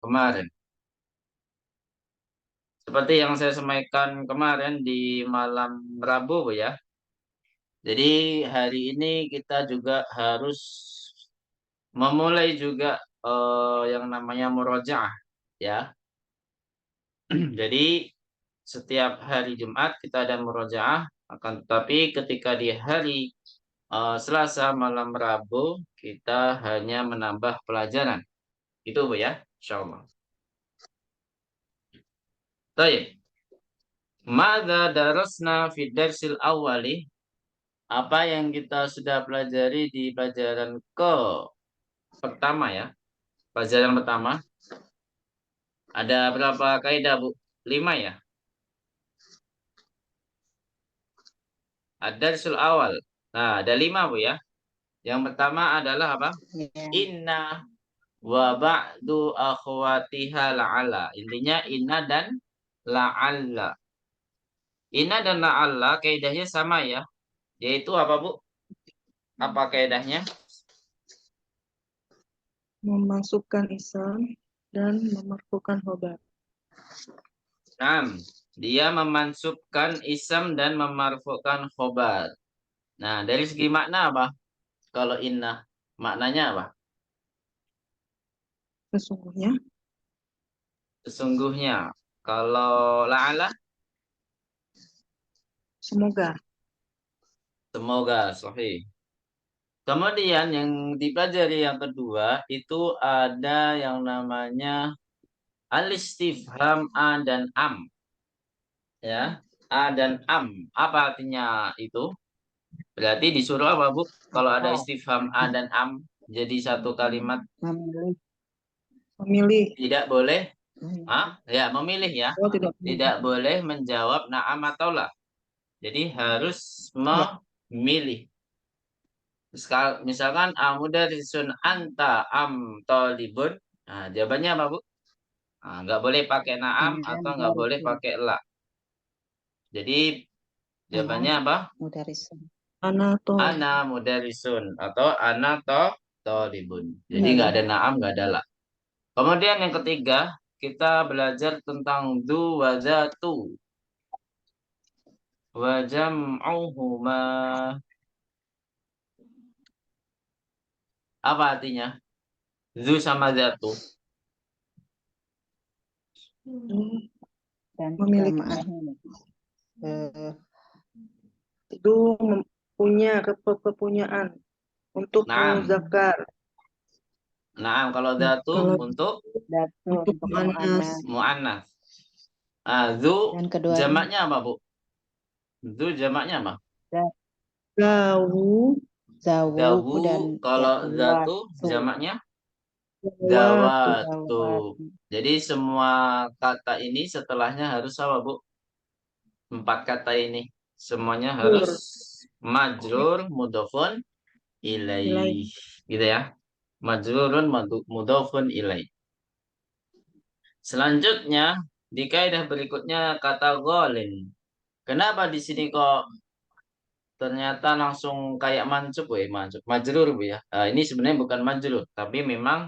kemarin. Seperti yang saya sampaikan kemarin di malam Rabu, Bu, ya. Jadi hari ini kita juga harus memulai juga yang namanya murojaah, ya. Jadi setiap hari Jumat kita ada murojaah, akan tetapi ketika di hari Selasa malam Rabu kita hanya menambah pelajaran. Itu, Bu, ya, insyaallah. Baik. Mada darasna fi darsil awali. Apa yang kita sudah pelajari di pelajaran ke pertama, ya. Pelajaran pertama. Ada berapa kaidah, Bu? 5, ya. Ad-darsul awal. Nah, ada 5, Bu, ya. Yang pertama adalah apa? Ya. Inna wa ba'du akhwatiha la'alla. Intinya inna dan la'alla. Inna dan la'alla kaidahnya sama, ya. Yaitu apa, Bu? Apa kaidahnya? Memasukkan isam dan memarfukan khobar. Nah, dia memansubkan isam dan memarfukan khobar. Nah, dari segi makna apa? Kalau inna, maknanya apa? Sesungguhnya, Sesungguhnya. Kalau la'ala, semoga. semoga, sahih. Kemudian yang dipelajari yang kedua, itu ada yang namanya al-istifham a dan am. Ya, a dan am. Apa artinya itu? Berarti disuruh apa, Bu? Kalau ada Oh, istifham a dan am jadi satu kalimat, memilih. Memilih. tidak boleh, ya, memilih, ya. Oh, tidak Tidak memilih. boleh menjawab na'am atau la. Jadi harus Ya. memilih. Misalkan amudarisun anta am tolibun. Nah, jawabannya apa, Bu? Nah, nggak boleh pakai na'am atau nggak boleh Mudarisun. pakai la. Jadi Ana jawabannya apa? mudarisun. Ana toh. Ana mudarisun atau ana tolibun. Jadi nggak Ya. ada na'am, nggak ada la. Kemudian yang ketiga, kita belajar tentang du wa zatu wa jam'uhuma. Apa artinya? Zu sama zatu. Dan Memiliki. jamaahnya. Eh, Itu punya kepunyaan untuk Naam. muzakkar. Naam, kalau zatu Kalau untuk Datu untuk untuk muannas, mu'annas. mu'annas. Zu Dan keduanya jamaknya apa, Bu? Zu jamaknya apa? gawu, zawu Dawu. dan Kalau zatu watu. jamaknya watu. zawatu. Zawatu. Jadi semua kata ini setelahnya harus apa, Bu? 4 kata ini. Semuanya harus Tur. majrur, mudhofun, Nilai. ilaih. Gitu, ya. Majrurun, mudhofun, ilaih. Selanjutnya, di kaidah berikutnya kata golin. Kenapa di sini kok ternyata langsung kayak mansub, Bu, ya? Mansub. Majrur, Bu, ya. Ini sebenarnya bukan majrur, tapi memang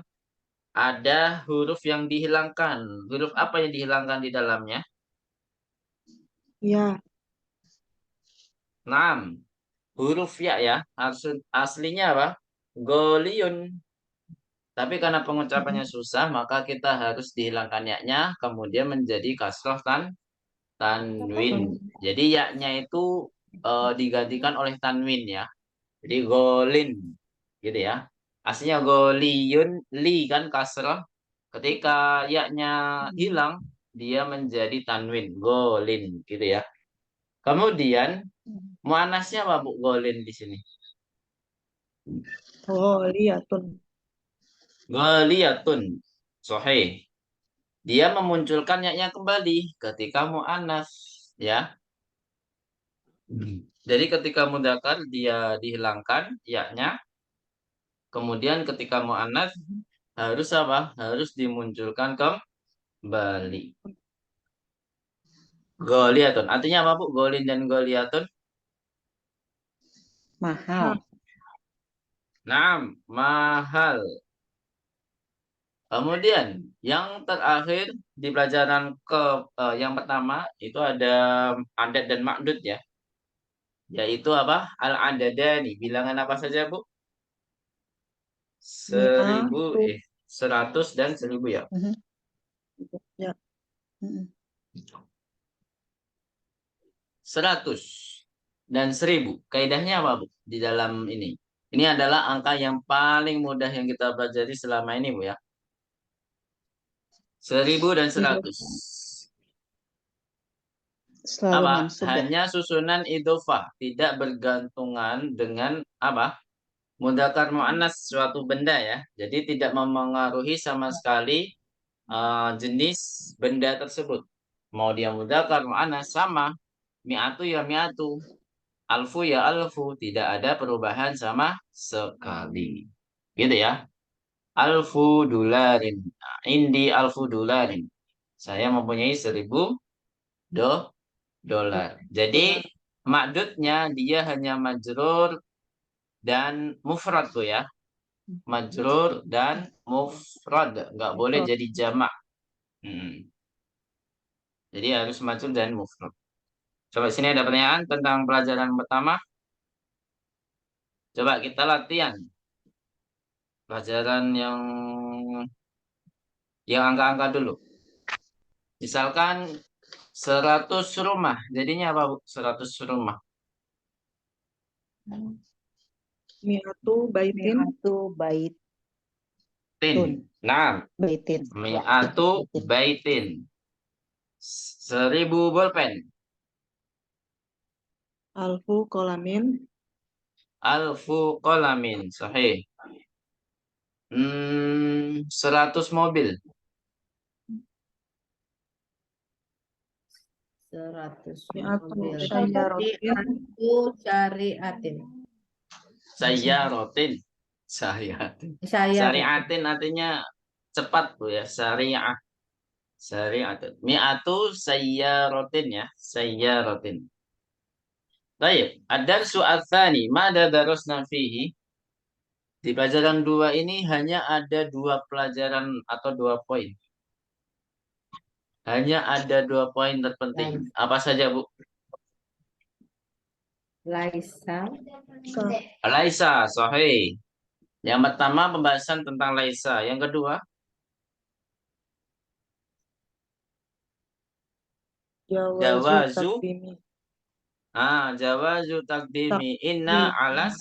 ada huruf yang dihilangkan. Huruf apa yang dihilangkan di dalamnya? Ya. Naam, huruf ya, ya. Aslinya apa? Goliun. Tapi karena pengucapannya susah, maka kita harus dihilangkan ya-nya, kemudian menjadi kasroh tanwin. Jadi ya-nya itu digantikan oleh tanwin, ya. Jadi golin, gitu, ya. Aslinya goliyun, li kan kasroh. Ketika ya-nya hilang, dia menjadi tanwin, golin, gitu, ya. Kemudian muannasnya apa, Bu, golin di sini? Oh, lihatun. Goliyatun. Sahih. Dia memunculkan ya-nya kembali ketika muannas, ya. Jadi ketika mudzakkar dia dihilangkan ya-nya, kemudian ketika muannas harus apa? Harus dimunculkan kembali. Goliyatun. Artinya apa, Bu? Golin dan goliyatun? Mahal. Naam, mahal. Kemudian yang terakhir di pelajaran yang pertama itu ada adat dan makdud ya. Yaitu apa? Al-adadani. Bilangan apa saja, Bu? 1000, Mi'atu. 100 dan 1000 ya. Ya. 100 dan 1000. Kaidahnya apa, Bu? Di dalam ini. Ini adalah angka yang paling mudah yang kita pelajari selama ini, Bu ya. 1000 dan 100. Selalu Apa? mansub ya. Hanya susunan idhofah, tidak bergantungan dengan apa? Mudzakkar muannas suatu benda ya. Jadi tidak memengaruhi sama sekali jenis benda tersebut. Mau dia mudzakkar muannas sama, mi'atu ya mi'atu, alfu ya alfu, tidak ada perubahan sama sekali. Gitu ya. Alfu dolarin. Nah, indi alfu dolarin. Saya mempunyai 1000 dolar. Jadi makdudnya dia hanya majrur dan mufrad tuh ya. Majrur dan mufrad. Nggak boleh jadi jamak. Jadi harus majrur dan mufrad. Coba sini ada pertanyaan tentang pelajaran pertama. Coba kita latihan. Pelajaran yang angka-angka dulu. Misalkan 100 rumah. Jadinya apa, Bu? 100 rumah. Mi'atu baitin. Mi'atu bait. Nah, Baitin. mi'atu baitin. 1000 bolpen. Alfu kolamin. Alfu qalamin. Sahih. 100 mobil. 100 Mi'atu mobil. syai'atin. Mi'atu syariatin. Sayyarotin. Syariatin. Syariatin artinya cepat, Bu ya. Syariah. Syariatin. Mi'atu sayyarotin ya. Sayyarotin. Baik. Ad-darsu ats-tsani. Mada darusna fihi? Di pelajaran 2 ini hanya ada 2 pelajaran atau 2 poin. Hanya ada 2 poin terpenting. Apa saja, Bu? Laisa. Laisa, sahih. Yang pertama pembahasan tentang laisa. Yang kedua, jawazu. Takdimi. Jawazu takdimi inna alas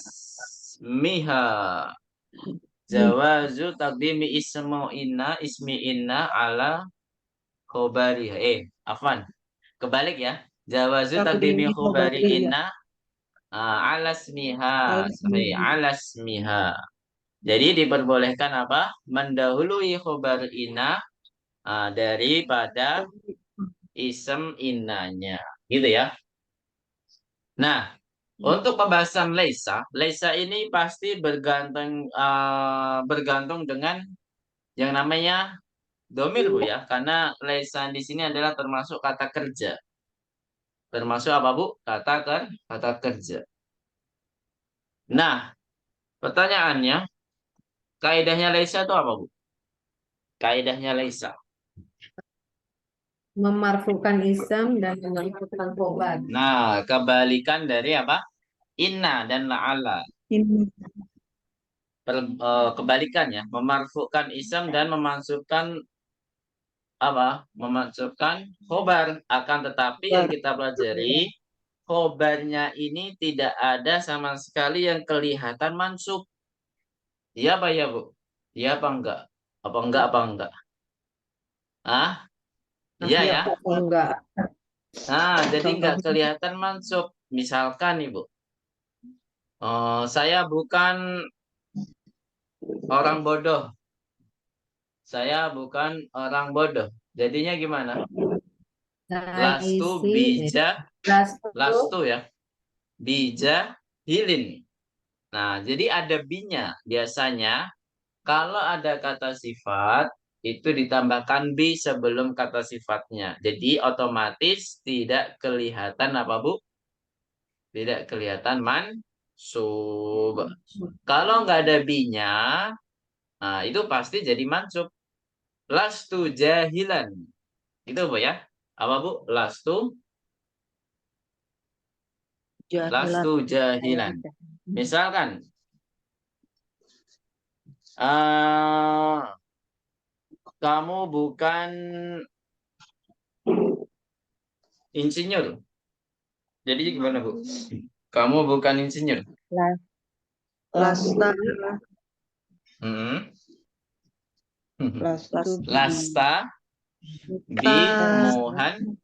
miha. Jawazu takdimi ismi inna ala khobariha. Afwan. Kebalik ya. Jawazu takdimi khobari inna alasmiha. Sahih, alasmiha. Jadi diperbolehkan apa? Mendahului khobar inna daripada isem innanya. Gitu ya. Nah, untuk pembahasan laisa ini pasti bergantung dengan yang namanya domir, Bu ya. Karena laisa di sini adalah termasuk kata kerja. Termasuk apa, Bu? Kata kerja. Nah, pertanyaannya, kaidahnya laisa itu apa, Bu? Kaidahnya laisa. Memarfukan isam dan memarfukan khobar. Nah, kebalikan dari apa? Inna dan la'ala. Ini. Kebalikannya, memarfukan isam dan memansubkan apa? Memasukkan khobar. Akan tetapi yang kita pelajari, khobarnya ini tidak ada sama sekali yang kelihatan mansub. Iya apa ya, Bu? Iya apa enggak? Apa enggak, apa enggak? Iya ya? Enggak. Jadi enggak kelihatan mansub. Misalkan nih, Bu. Saya bukan orang bodoh. Saya bukan orang bodoh. Jadinya gimana? Lastu bija. Lastu ya. Bija hilin. Nah, jadi ada binya. Biasanya kalau ada kata sifat itu ditambahkan bi sebelum kata sifatnya. Jadi otomatis tidak kelihatan apa, Bu? Tidak kelihatan mansub. Kalau nggak ada binya, nah itu pasti jadi mansub. Lastu jahilan. Itu Bu ya. Apa Bu? Lastu jahilan. Misalkan kamu bukan insinyur. Jadi gimana Bu? Kamu bukan insinyur. Lasta. Hmm. Lastu Lasta bi Muhandisin.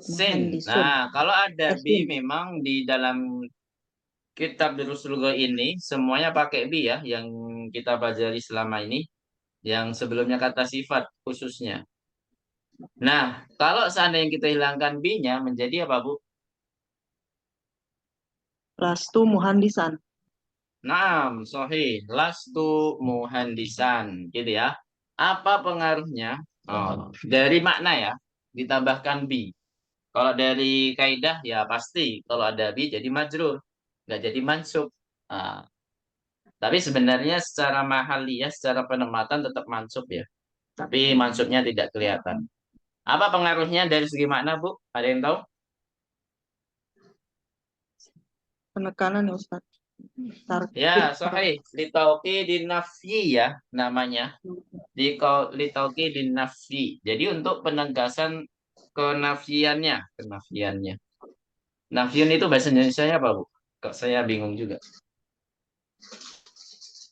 sin. Nah, kalau ada bi memang di dalam kitab Durusul Lugah ini semuanya pakai bi ya, yang kita pelajari selama ini, yang sebelumnya kata sifat khususnya. Nah, kalau seandainya kita hilangkan bi-nya menjadi apa, Bu? Lastu muhandisan. Naam, sahih. Lastu muhandisan, gitu ya. Apa pengaruhnya? Oh, dari makna ya, ditambahkan bi. Kalau dari kaidah ya pasti kalau ada bi jadi majrur, nggak jadi mansub. Nah, tapi sebenarnya secara mahaliyah, secara penempatan tetap mansub ya. Tapi mansubnya tidak kelihatan. Apa pengaruhnya dari segi makna, Bu? Ada yang tahu? Penekanan ya Ustaz. Ya, sahih. Litauki dinafyi ya namanya. Litauki dinafyi. Jadi untuk penegasan kenafiannya. Nafyun itu bahasa Indonesia apa, Bu? Kok saya bingung juga.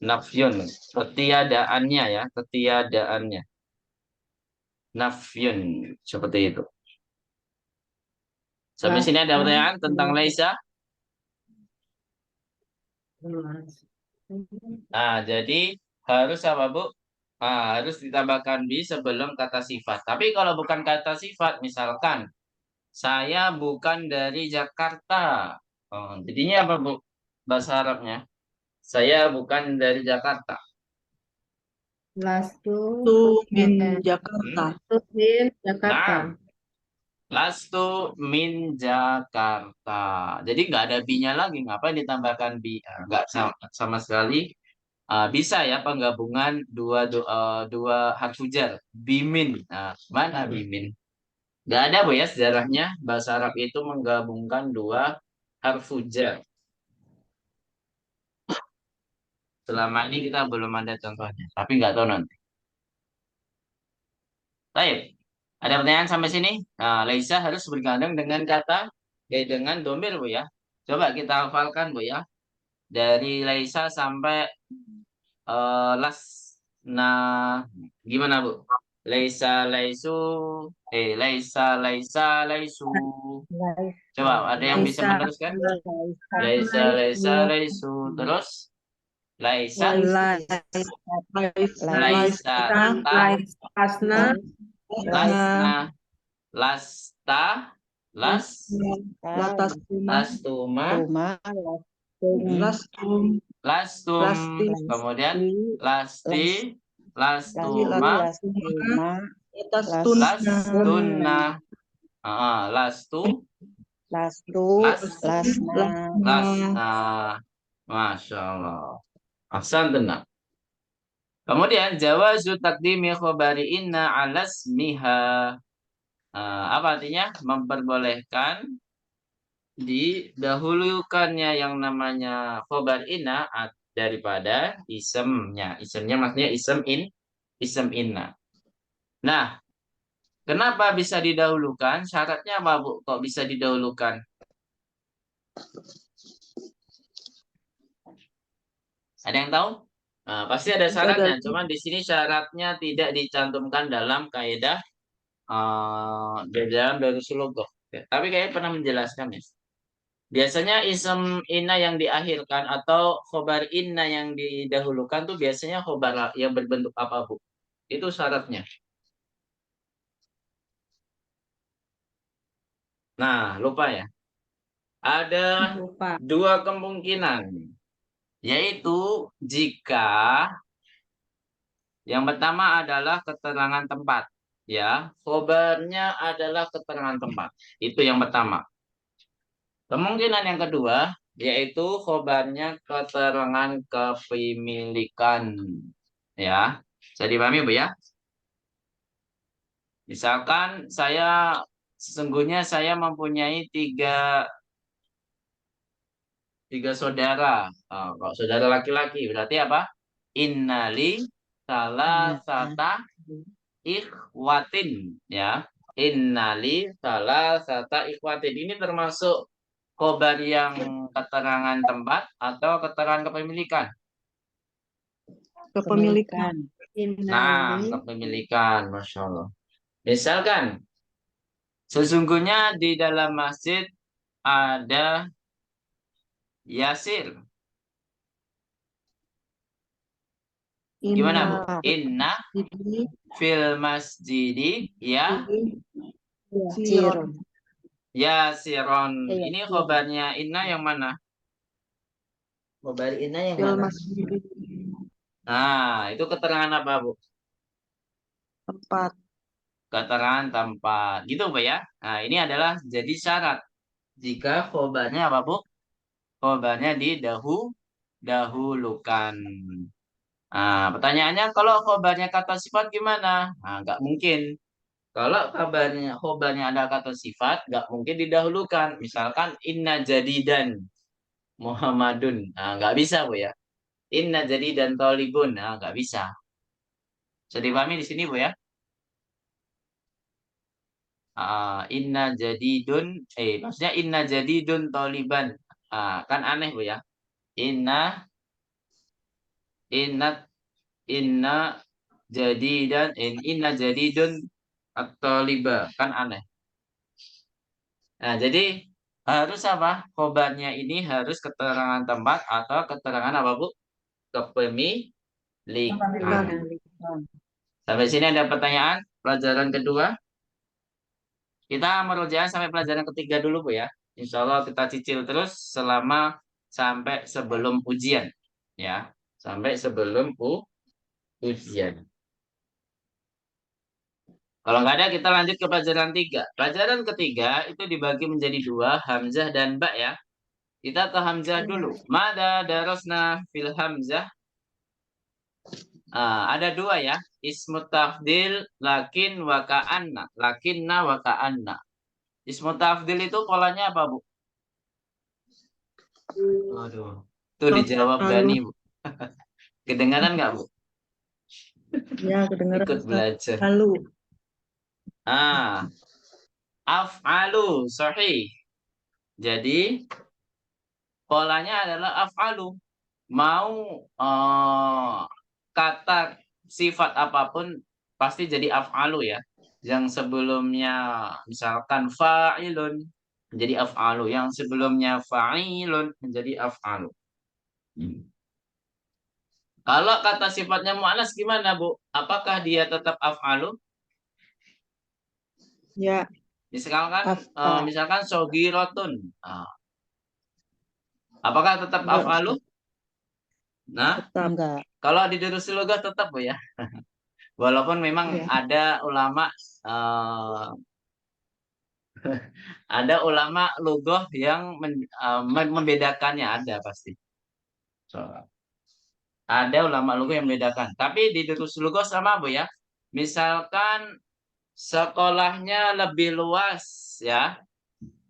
Nafyun, ketiadaannya. Nafyun, seperti itu. Sampai sini ada pertanyaan tentang Laisa? Nah, jadi harus apa, Bu? Harus ditambahkan bi sebelum kata sifat. Tapi kalau bukan kata sifat, misalkan saya bukan dari Jakarta. Jadinya apa, Bu? Bahasa Arabnya. Saya bukan dari Jakarta. Lastu min Jakarta. min Jakarta. Nah, lastu min Jakarta. Jadi nggak ada bi-nya lagi. Ngapain ditambahkan bi? Nggak sama sekali. Bisa ya penggabungan dua harfu jar. Bimin. Nah, mana bimin? Nggak ada Bu ya sejarahnya. Bahasa Arab itu menggabungkan dua harfu jar. Selama ini kita belum ada contohnya. Tapi nggak tahu nanti. Baik. Ada pertanyaan sampai sini? Nah, Laisa harus bergandeng dengan kata dengan domir Bu ya. Coba kita hafalkan Bu ya. Dari Laisa sampai las. Nah, gimana Bu? Laisa laisu. Coba ada yang bisa Laisa. meneruskan? Laisu. Terus Laisa. Laisa. Laisa. Lasna. Lasna. Lasta. Latastuma. Lastuma. Lastum. Lastum. Lasti. Kemudian lasti. Lastuma. Latastuna. Lastunna. Lastu. Lasna. Masya Allah. Ahsan tenang. Kemudian jawazu takdimi khobari inna alas miha. Apa artinya? Memperbolehkan didahulukannya yang namanya khobar inna daripada isemnya. Isemnya maksudnya isem inna. Nah, kenapa bisa didahulukan? Syaratnya apa, Bu? Kok bisa didahulukan? Ada yang tahu? Pasti ada syaratnya. Cuman di sini syaratnya tidak dicantumkan dalam kaidah di dalam Durusul Lugah. Tapi kayaknya pernah menjelaskan ya. Biasanya isem inna yang diakhirkan atau khobar inna yang didahulukan tuh biasanya khobar yang berbentuk apa, Bu? Itu syaratnya. Nah, lupa ya. Ada dua kemungkinan. Yaitu jika yang pertama adalah keterangan tempat. Ya, khobarnya adalah keterangan tempat. Itu yang pertama. Kemungkinan yang kedua yaitu khobarnya keterangan kepemilikan. Ya, bisa dipahami Bu ya? Misalkan sesungguhnya saya mempunyai tiga saudara. Kalau saudara laki-laki berarti apa? Innali salah sata ikhwatin, ya. Innali salah sata ikhwatin. Ini termasuk khobar yang keterangan tempat atau keterangan kepemilikan? Kepemilikan. Nah, Innali kepemilikan, Masya Allah. Misalkan, sesungguhnya di dalam masjid ada Yasir. Gimana, Bu? Inna Jadi, fil masjidi ya Siron. Yasiron. Ini Yasir. khobarnya Inna yang mana? Khobar Inna yang Fil mana? masjid Nah, itu keterangan apa, Bu? tempat. Keterangan tempat. Gitu, Bu ya. Nah, ini adalah jadi syarat. Jika khobarnya apa, Bu? Khobarnya didahulukan. Nah, pertanyaannya kalau khobarnya kata sifat gimana? Nah, nggak mungkin. Kalau khobarnya ada kata sifat, nggak mungkin didahulukan. Misalkan inna jadidan Muhammadun. Nah, nggak bisa, Bu ya. Inna jadidan tolibun. Nah, nggak bisa. Bisa dipahami di sini, Bu ya? Inna jadidun, maksudnya inna jadidun toliban. Kan aneh, Bu ya. Inna, inna, inna jadidan, inna jadidun atau liba. Kan aneh. Nah, jadi harus apa? Khobarnya ini harus keterangan tempat atau keterangan apa, Bu? Kepemilikan. Sampai sini ada pertanyaan? Pelajaran kedua. Kita merujakan sampai pelajaran ketiga dulu, Bu ya. Insya Allah kita cicil terus sampai sebelum ujian. Ya, sampai sebelum ujian. Kalau nggak ada, kita lanjut ke pelajaran 3. Pelajaran ketiga itu dibagi menjadi 2, Hamzah dan Ba ya. Kita ke Hamzah dulu. Mada darosna fil Hamzah. Ada 2 ya. Ismu tafdil lakin wa ka'anna. Lakinna wa ka'anna. Ismu tafdil itu polanya apa, Bu? Aduh. Itu dijawab Dani, Bu. Kedengaran nggak, Bu? Ya, kedengaran. Ikut belajar. Lalu. Af'alu, sahih. Jadi, polanya adalah af'alu. Mau kata sifat apapun pasti jadi af'alu ya. Yang sebelumnya misalkan fa'ilun menjadi af'alu. Yang sebelumnya fa'ilun menjadi af'alu. Kalau kata sifatnya mu'annas gimana, Bu? Apakah dia tetap af'alu? Ya. Misalkan sogirotun. Apakah tetap Enggak, af'alu? Nah, tetap. Enggak. kalau di Durusul Lugah tetap, Bu ya. Walaupun memang Ya. ada ulama lugah yang membedakannya, ada pasti. Ada ulama lugah yang membedakan. Tapi di Durusul Lugah sama, Bu ya. Misalkan sekolahnya lebih luas ya.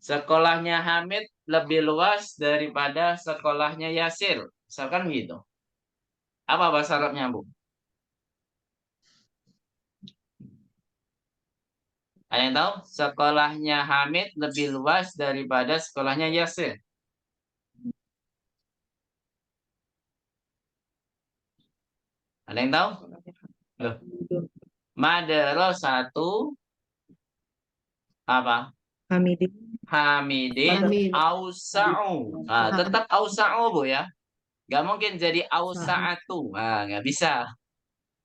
Sekolahnya Hamid lebih luas daripada sekolahnya Yasir. Misalkan gitu. Apa bahasa Arabnya, Bu? Ada yang tahu? Sekolahnya Hamid lebih luas daripada sekolahnya Yasir. Ada yang tahu? Loh. Madrasatu apa? Hamidin ausa'u. Tetap ausa'u, Bu ya. Nggak mungkin jadi ausa'atu. Nggak bisa.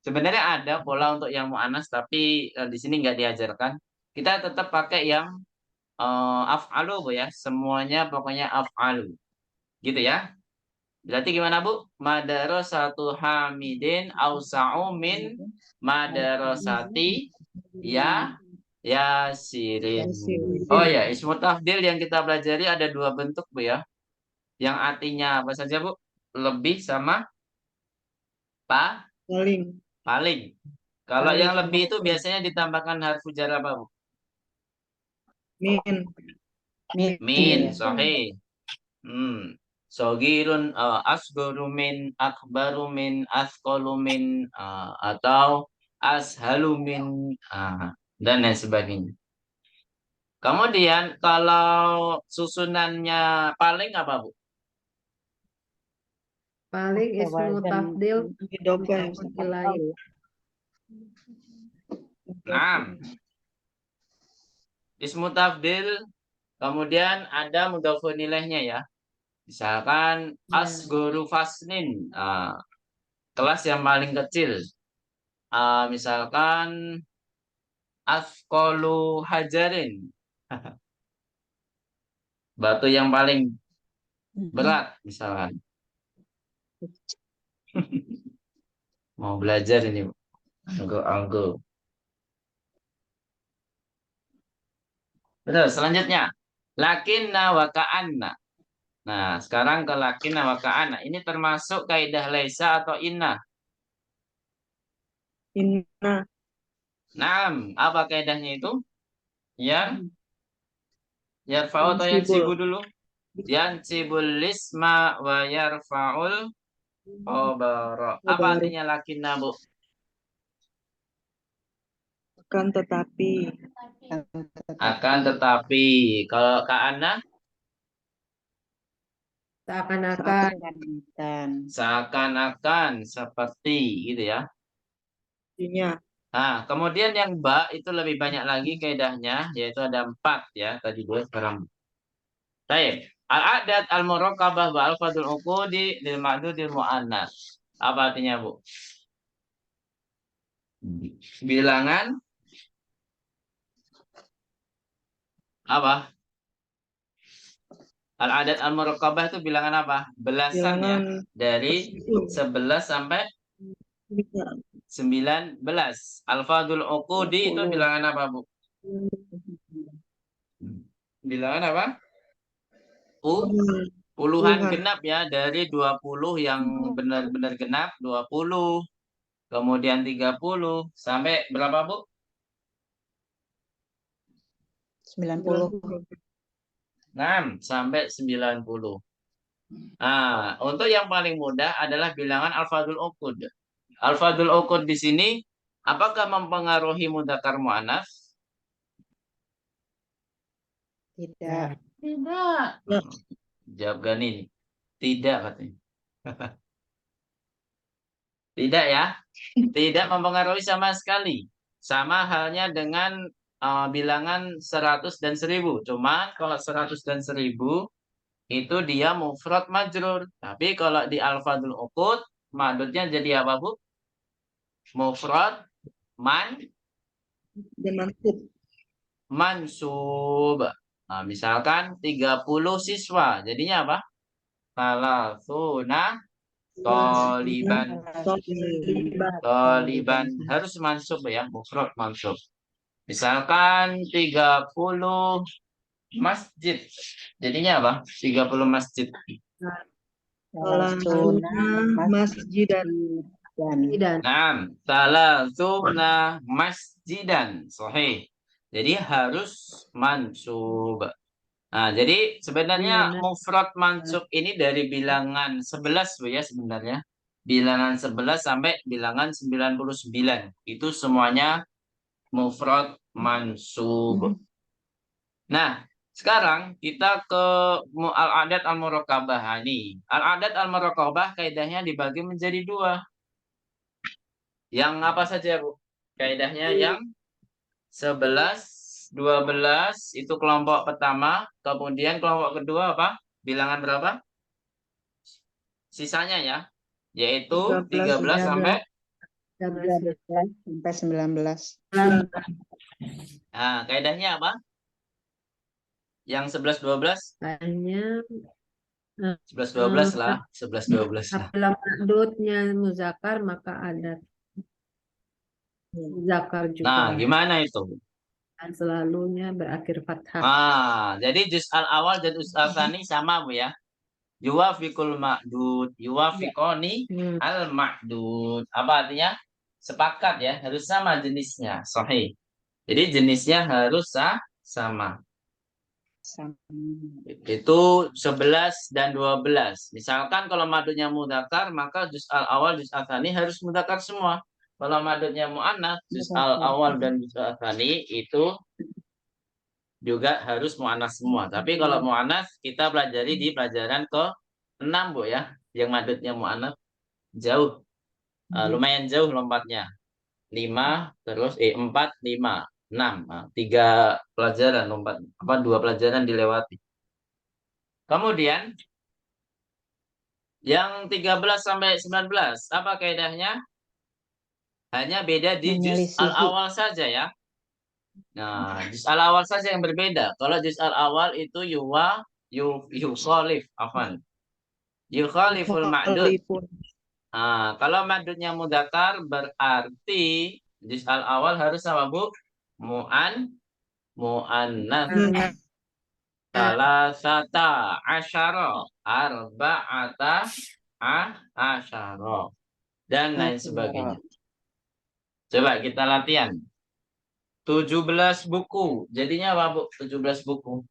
Sebenarnya ada pola untuk yang mu'anas, tapi di sini nggak diajarkan. Kita tetap pakai yang af'alu, Bu ya. Semuanya pokoknya af'alu. Gitu ya. Berarti gimana, Bu? Madrasatu Hamidin ausa'u min madrasati Yasirin. Oh ya, ismu tafdil yang kita pelajari ada 2 bentuk, Bu ya. Yang artinya apa saja, Bu? Lebih sama Paling. Paling. Kalau yang Paling. lebih itu biasanya ditambahkan harfu jar apa, Bu? Min. Min, ya. sahih. Sogirun, asgoru min, akbaru min, askolu min, atau ashalu min, dan lain sebagainya. Kemudian kalau susunannya paling apa, Bu? Paling Oke, ismu wazan tafdil Didofan. mudhafun ilaih. Naam. Ismu tafdil, kemudian ada mudhofun ilaihnya ya. Misalkan Ya. asgoru fasnin, kelas yang paling kecil. Misalkan askolu hajarin, batu yang paling berat misalkan. Mau belajar ini, anggo. Terus selanjutnya, lakinna wa ka'anna. Nah, sekarang ke lakinna wa ka'anna. Ini termasuk kaidah laisa atau inna? Inna. Naam, apa kaidahnya itu? Yarfa'u atau yansibu dulu? Yansibul lisma wa yarfa'ul khabara. Apa artinya lakinna, Bu? Akan tetapi. Akan tetapi. Kalau ka'anna? Seakan-akan. Seakan-akan, seperti gitu ya. Artinya. Nah, kemudian yang ba itu lebih banyak lagi kaidahnya, yaitu ada 4 ya. Tadi 2, sekarang. Baik. Al-adat al-muraqabah wa al-fadul uqudi lil ma'dudil mu'annas. Apa artinya, Bu? Bilangan apa? Al-adat al-muraqabah itu bilangan apa? Belasan ya. Bilangan Dari 11 sampai 19. Al-fadul uqudi itu bilangan apa, Bu? Bilangan apa? Puluhan genap ya. Dari 20 yang benar-benar genap, 20. Kemudian 30. Sampai berapa, Bu? 90. 6 sampai 90. Nah, untuk yang paling mudah adalah bilangan al-fadul uqud. Al-fadul uqud di sini apakah mempengaruhi mudzakkar muannats? Tidak. Tidak. Jawab Gani. Tidak katanya. Tidak ya. Tidak mempengaruhi sama sekali. Sama halnya dengan bilangan 100 dan 1000. Cuma kalau 100 dan 1000 itu dia mufrad majrur. Tapi kalau di al-fadul uqud madudnya jadi apa, Bu? Mufrad mansub. Nah, misalkan 30 siswa. Jadinya apa? Salasuna toliban. Toliban harus mansub ya, mufrad mansub. Misalkan 30 masjid. Jadinya apa? 30 masjid. Salasuna masjidan. Nah, salasuna masjidan. Sahih. Jadi harus mansub. Nah, jadi sebenarnya mufrad mansub ini dari bilangan 11 Bu ya sebenarnya. Bilangan 11 sampai bilangan 99. Itu semuanya mufrad mansub. Nah, sekarang kita ke al-adat al-muraqabah ini. Al-adat al-muraqabah kaidahnya dibagi menjadi 2. Yang apa saja, Bu? Kaidahnya yang 11, 12 itu kelompok pertama, kemudian kelompok kedua apa? Bilangan berapa? Sisanya ya, yaitu 13 sampai 19. Nah, kaidahnya apa? Yang 11 12? Hanya 11 12 lah, 11 12 lah. apabila ma'dudnya muzakkar maka adat muzakkar juga. Nah, gimana itu? Dan selalunya berakhir fathah. Jadi juz al awal dan juz al tsani sama Bu ya. Yuwafiqul ma'dud, yuwafiqoni Hmm. al-ma'dud. Apa artinya? Sepakat ya, harus sama jenisnya. Sahih. Jadi jenisnya harus sama. Sama. Itu 11 dan 12. Misalkan kalau madudnya mudzakkar, maka juz al-awal, juz al-tsani harus mudzakkar semua. Kalau madudnya mu'annats, juz al-awal dan juz al-tsani itu juga harus mu'annats semua. Tapi kalau mu'annats kita pelajari di pelajaran ke-6, Bu ya. Yang madudnya mu'annats jauh. Lumayan jauh lompatnya. 5 terus 4 5 6. 3 pelajaran lompat, 2 pelajaran dilewati. Kemudian yang 13 sampai 19 apa kaidahnya? Hanya beda di juz Menyelisihi. al-awal saja ya. Nah, juz al-awal saja yang berbeda. Kalau juz al-awal itu yukhalif, afan. Yukhaliful ma'dud. Khalifun. Nah, kalau madudnya mudzakkar berarti juz al-awal harus sama, Bu? Mu'annats. Salasata asyara, arba'ata asyara, dan lain sebagainya. Coba kita latihan. 17 buku. Jadinya apa, Bu? 17 buku.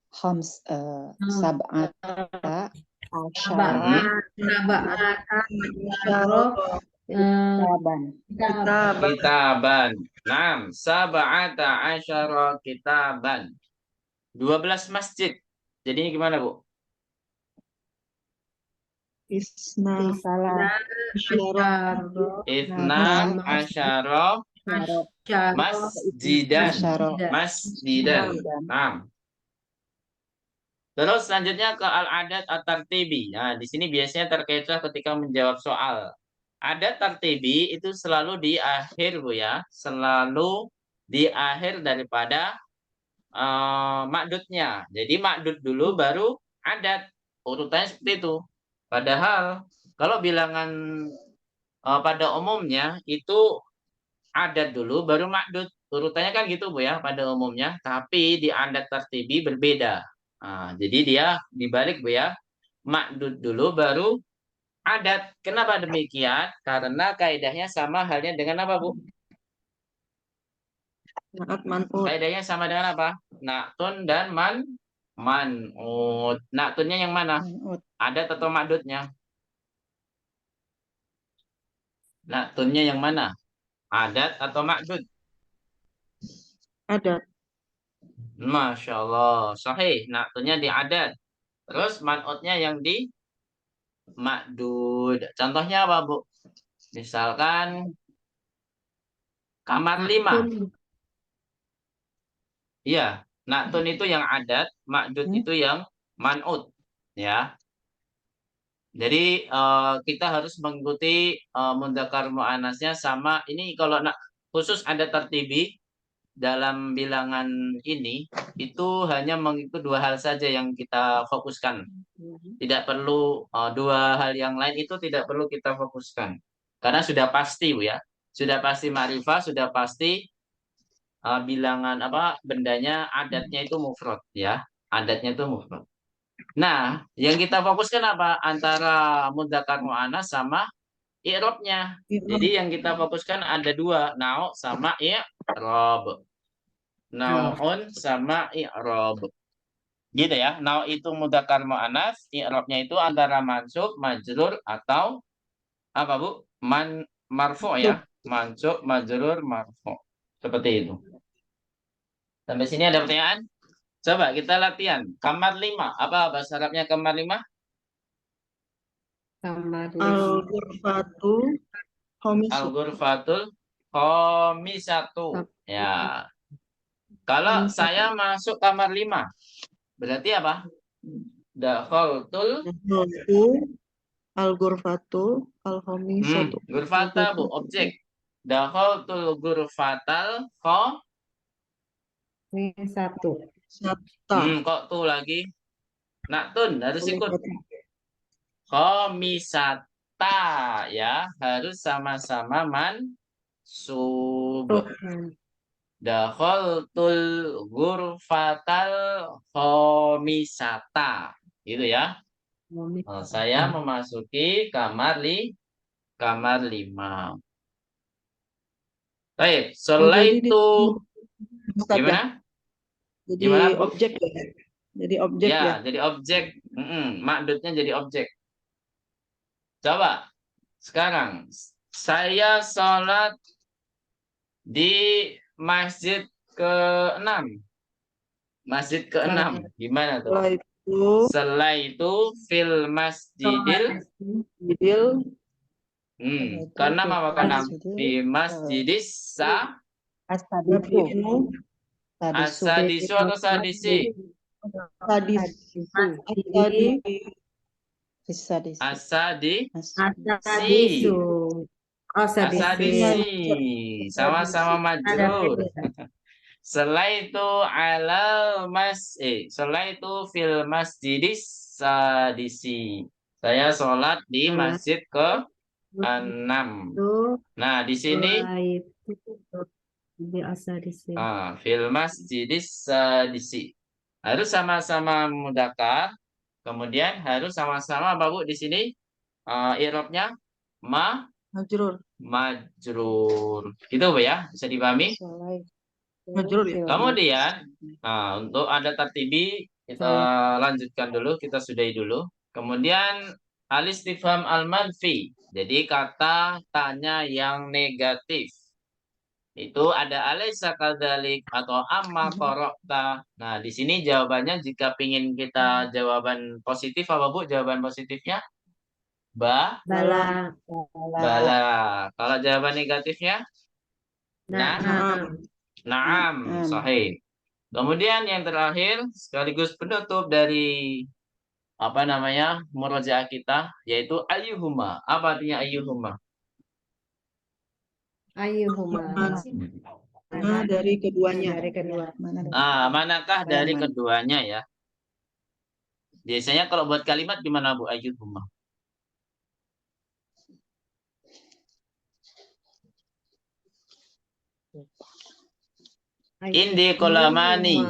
Sab'ata Sab'ata asyara kitaban. Kitaban. 6. Sab'ata asyara kitaban. 12 masjid. Jadinya gimana, Bu? Isna Salah Ithna asyara masjidan. Masjidan. 6. Terus selanjutnya ke al-adat at-tartibi. Nah, di sini biasanya terkecoh ketika menjawab soal. Adat tartibi itu selalu di akhir, Bu ya. Selalu di akhir daripada makdudnya. Jadi makdud dulu baru adat. Urutannya seperti itu. Padahal kalau bilangan pada umumnya itu adat dulu baru makdud. Urutannya kan gitu, Bu ya, pada umumnya. Tapi di adat tartibi berbeda. Nah, jadi dia dibalik, Bu ya. Makdud dulu baru adat. Kenapa demikian? Karena kaidahnya sama halnya dengan apa, Bu? naat man'ut. Kaidahnya sama dengan apa? Naktun dan man'ut. Naktunnya yang mana? Adat atau makdudnya? Naktunnya yang mana? Adat atau makdud? Adat. Masya Allah. Sahih. Naktunnya di adat. Terus man'utnya yang di makdud. Contohnya apa, Bu? Misalkan kamar 5. Iya, naktun itu yang adat, makdud itu yang man'ut, ya. Jadi kita harus mengikuti mudzakkar muannasnya sama. Ini kalau khusus ada tertibi dalam bilangan ini itu hanya mengikuti 2 hal saja yang kita fokuskan. Tidak perlu 2 hal yang lain itu tidak perlu kita fokuskan. Karena sudah pasti, Bu ya. Sudah pasti ma'rifah, sudah pasti bilangan bendanya adatnya itu mufrad ya. Adatnya itu mufrad. Nah, yang kita fokuskan apa? Antara mudzakkar muannats sama i'rabnya. Jadi yang kita fokuskan ada 2, nau sama i'rab. Naun sama i'rab. Gitu ya. Nau itu mudzakkar muannats, i'rabnya itu antara mansub, majrur atau apa, Bu? Marfu ya. Mansub, majrur, marfu. Seperti itu. Sampai sini ada pertanyaan? Coba kita latihan. Kamar 5. Apa bahasa Arabnya kamar 5? Kamar Al-ghurfatu khomisu. Al-ghurfatul khomisatu. Ya. Kalau saya masuk kamar 5, berarti apa? Dakhaltul Al-ghurfatu al-khomisatu. ghurfata, Bu, objek. Dakhaltul ghurfatal satu. kok tuh lagi? Naktun harus ikut. Khomisata ya, harus sama-sama mansub. Dakhaltul ghurfatal khomisata. Gitu ya. Saya memasuki kamar 5. Baik, Oh, jadi itu Ustaz ya? gimana? Jadi Gimana, Bu? objek ya? Jadi objek Ya, ya? jadi objek. Makdudnya jadi objek. Coba sekarang saya sholat di masjid ke-6. Masjid ke-6. Gimana tuh? Setelah itu Setelah itu fil masjidil. Idil Ke-6 apa ke-6? Fi masjidis Astadisu. Tadisu. asadisu atau sadisi? Sadis. Tadi. Tadi Sadis. Asadi. Asadisu. Oh, Asadisi. Sama-sama majrur. Setelah itu setelah itu fil masjidis sadisi. Saya sholat di masjid ke-6. Nah, di sini fil masjidis sadisi. Harus sama-sama mudzakkar. Kemudian harus sama-sama apa, Bu, di sini i'rabnya majrur. majrur. Gitu, Bu ya. Bisa dipahami? Majrur ya? Kemudian, untuk ada tartibi, kita lanjutkan dulu, kita sudahi dulu. Kemudian, al-istifham al-manfi. Jadi, kata tanya yang negatif. Itu ada alaysa kadzalik atau amma qara'ta. Nah, di sini jawabannya jika ingin kita jawaban positif, apa, Bu? Jawaban positifnya? Bala. Bala. Kalau jawaban negatifnya? Naam, sahih. Kemudian yang terakhir sekaligus penutup dari murojaah kita yaitu ayyuhuma. Apa artinya ayyuhuma? Mana dari keduanya? Manakah dari keduanya ya? Biasanya kalau buat kalimat gimana, Bu? Ayyuhuma. Indi kolamani.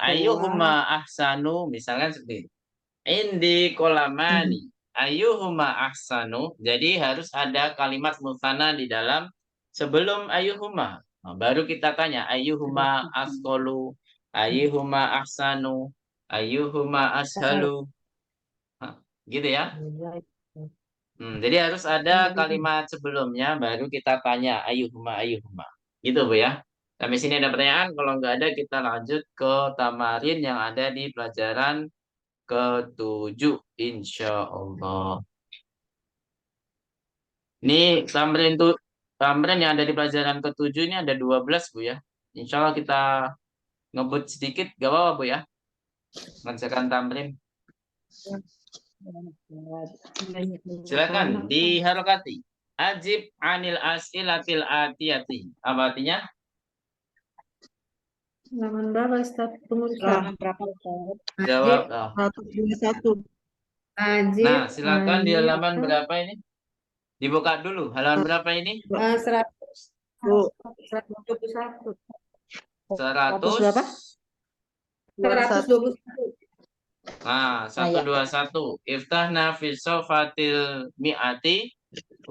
Ayyuhuma ahsanu. Misalkan seperti itu. Indi kolamani. Ayyuhuma ahsanu. Jadi harus ada kalimat mutsanna di dalam sebelum ayyuhuma. Nah, baru kita tanya ayyuhuma asqalu, ayyuhuma ahsanu, ayyuhuma ashalu. Nah, gitu ya. Jadi harus ada kalimat sebelumnya baru kita tanya ayyuhuma ayyuhuma. Gitu, Bu ya. Sampai sini ada pertanyaan, kalau nggak ada kita lanjut ke tamarin yang ada di pelajaran ke-7 insya Allah. Ini tamrin yang ada di pelajaran ke-7 ini ada 12, Bu ya. Insya Allah kita ngebut sedikit, gak apa-apa, Bu ya. Mengerjakan tamrin. Silakan diharokati. Ajib anil as'ilatil atiyati. Apa artinya? Halaman berapa, Ustaz? Berapa Ustaz? Jawab. 121. Nah, silakan di halaman berapa ini? Dibuka dulu. Halaman berapa ini? 121. 100 berapa? 121. Nah, 121. Iftahna fi sofatil mi'ati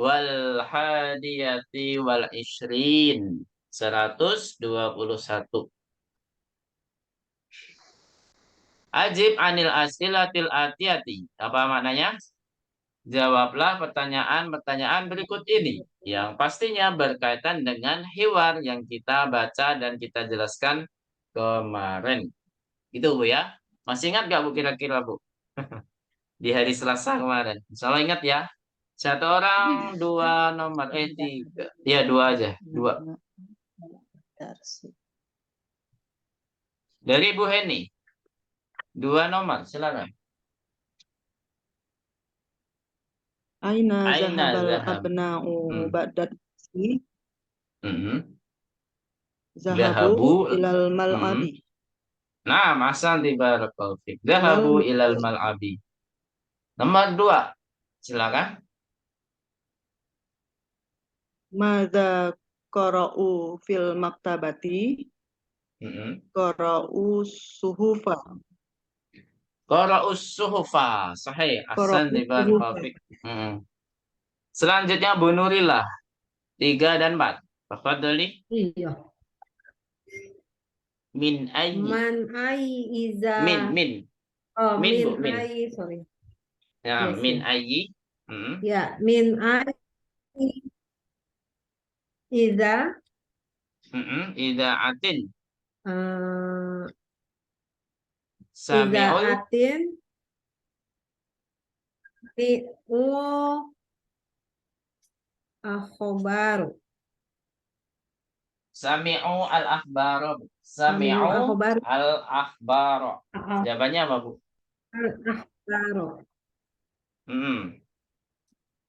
wal hadiyati wal ishrin. 121. Ajib anil as'ilatil atiyati. Apa maknanya? Jawablah pertanyaan-pertanyaan berikut ini. Yang pastinya berkaitan dengan hiwar yang kita baca dan kita jelaskan kemarin. Itu, Bu ya. Masih ingat gak, Bu, kira-kira, Bu? Di hari Selasa kemarin. Insyaallah ingat ya. Satu orang, 2 nomor. 3. Ya, 2 aja. 2. Dari Bu Heni. 2 nomor, silakan. Aina Aina zahabal zahab. abna'u ba'dad si Zahabu. zahabu ilal mal'abi. Nah, masa barakallahu fik. Zahabu ilal mal'abi. Nomor 2. Silakan. Madza qara'u fil maktabati. Qara'u suhufa. Qara'us suhufa. Sahih. Ahsan Qara'u barakallahu suhufa. fik. Selanjutnya Bu Nurillah. 3 dan 4. Tafadhali. Iya. Min ayyi. Man ai iza. Min. Oh, Min, Bu, min min. ai, sorry. Ya, Yes, min yes. ayyi. Ya, min ai iza Idaatin. eh, Sami'ul. izaatin mi'u akhbaru. Sami'u al-akhbaro. Sami'u Sami'u akhbaru. al-akhbaro. Ah, Jawabannya apa, Bu? Al-akhbaru.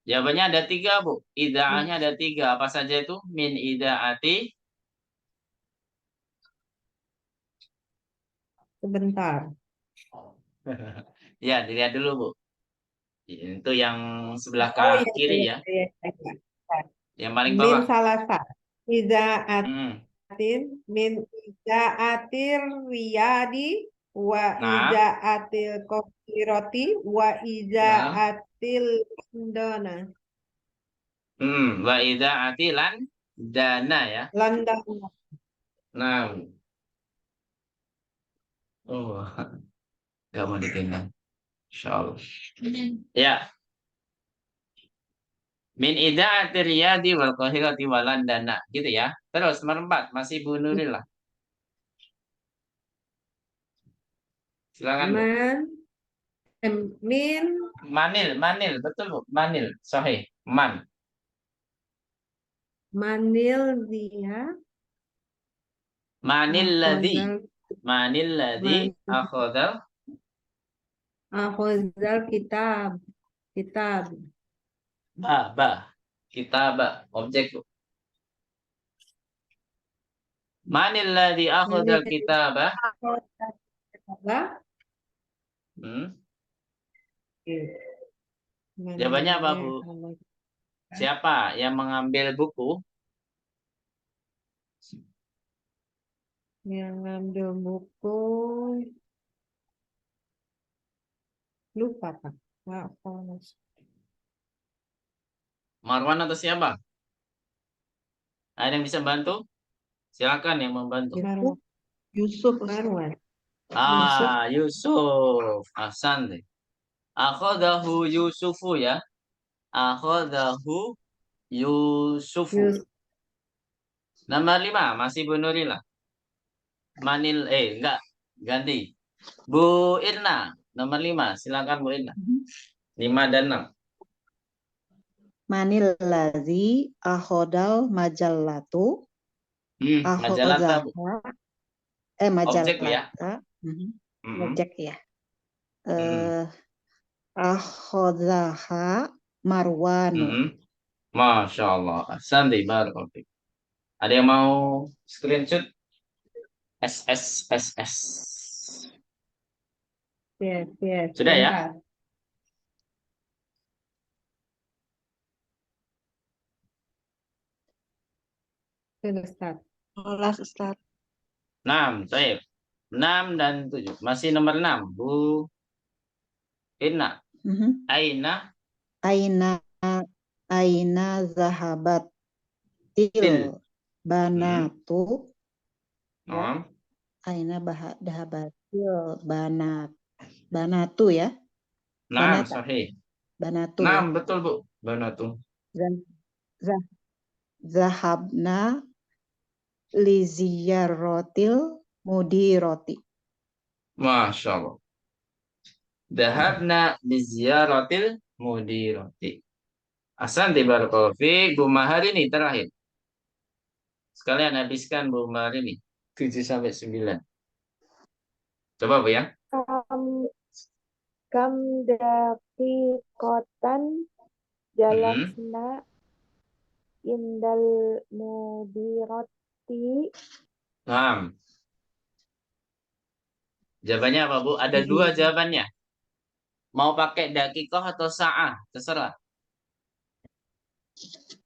Jawabannya ada 3, Bu. Idaahnya ada 3. Apa saja itu? Min idaati. Sebentar. Ya, dilihat dulu, Bu. Itu yang sebelah Oh iya, kiri iya, ya. iya, iya. Yang paling Min bawah. salasa. Izaatin Mm. min izaatir riyadi wa Nah. izaatil qahirati wa izaatil Londona. Wa idaati lan dana ya. London. Nah. Oh, nggak mau ditinggal. Insyaallah. Ya. Min idaati riyadi wal qahirati walandana. Gitu ya. Terus nomor 4 masih Bu Nurillah. Silakan, Bu. Min Manil, betul, Bu. Manil, sahih. manil dia Manil ladzi man akhadha akhozal kitab kitaba objek, Bu. Manil ladzi akhadha kitaba. Jawabannya apa, Bu? Siapa yang mengambil buku? Yang ngambil buku lupa Pak. Maaf, Pak. Marwan atau siapa? Ada yang bisa bantu? Silakan yang membantu. Marwan. Yusuf. Ustaz. Marwan. Yusuf. Ahsan deh. Akhadahu Yusufu ya. Akhadahu Yusufu. Nomor 5 masih Bu Nurillah. Enggak, ganti. Bu Irna, nomor 5. Silakan Bu Irna. 5 dan 6. Manil ladzi akhodal majallatu. Majalata, Bu. Objek, Bu, ya. Majallata. Objek ya. Akhodaha Marwanu. Masya Allah. Sandi barakallahu. Ada yang mau screenshot? SSSS. Yes. Sudah ya? Sudah, Ustaz. 6, baik. 6 dan 7. Masih nomor 6, Bu Irna. Aina zahabat til banatu. Aina zahabatil banatu ya. Sahih. Banatu. Betul, Bu. Banatu. Zahabna liziyaratil mudiroti. Masya Allah. Dahabna liziyaratil mudiroti. Ahsanti barakallahu fiik. Bu Mahar ini terakhir. Sekalian habiskan Bu Mahar ini. 7 sampai 9. Coba, Bu ya. Kam daqiqatan jalasna indal mudirati. Jawabannya apa, Bu? Ada 2 jawabannya. Mau pakai dakikoh atau sa'ah, terserah.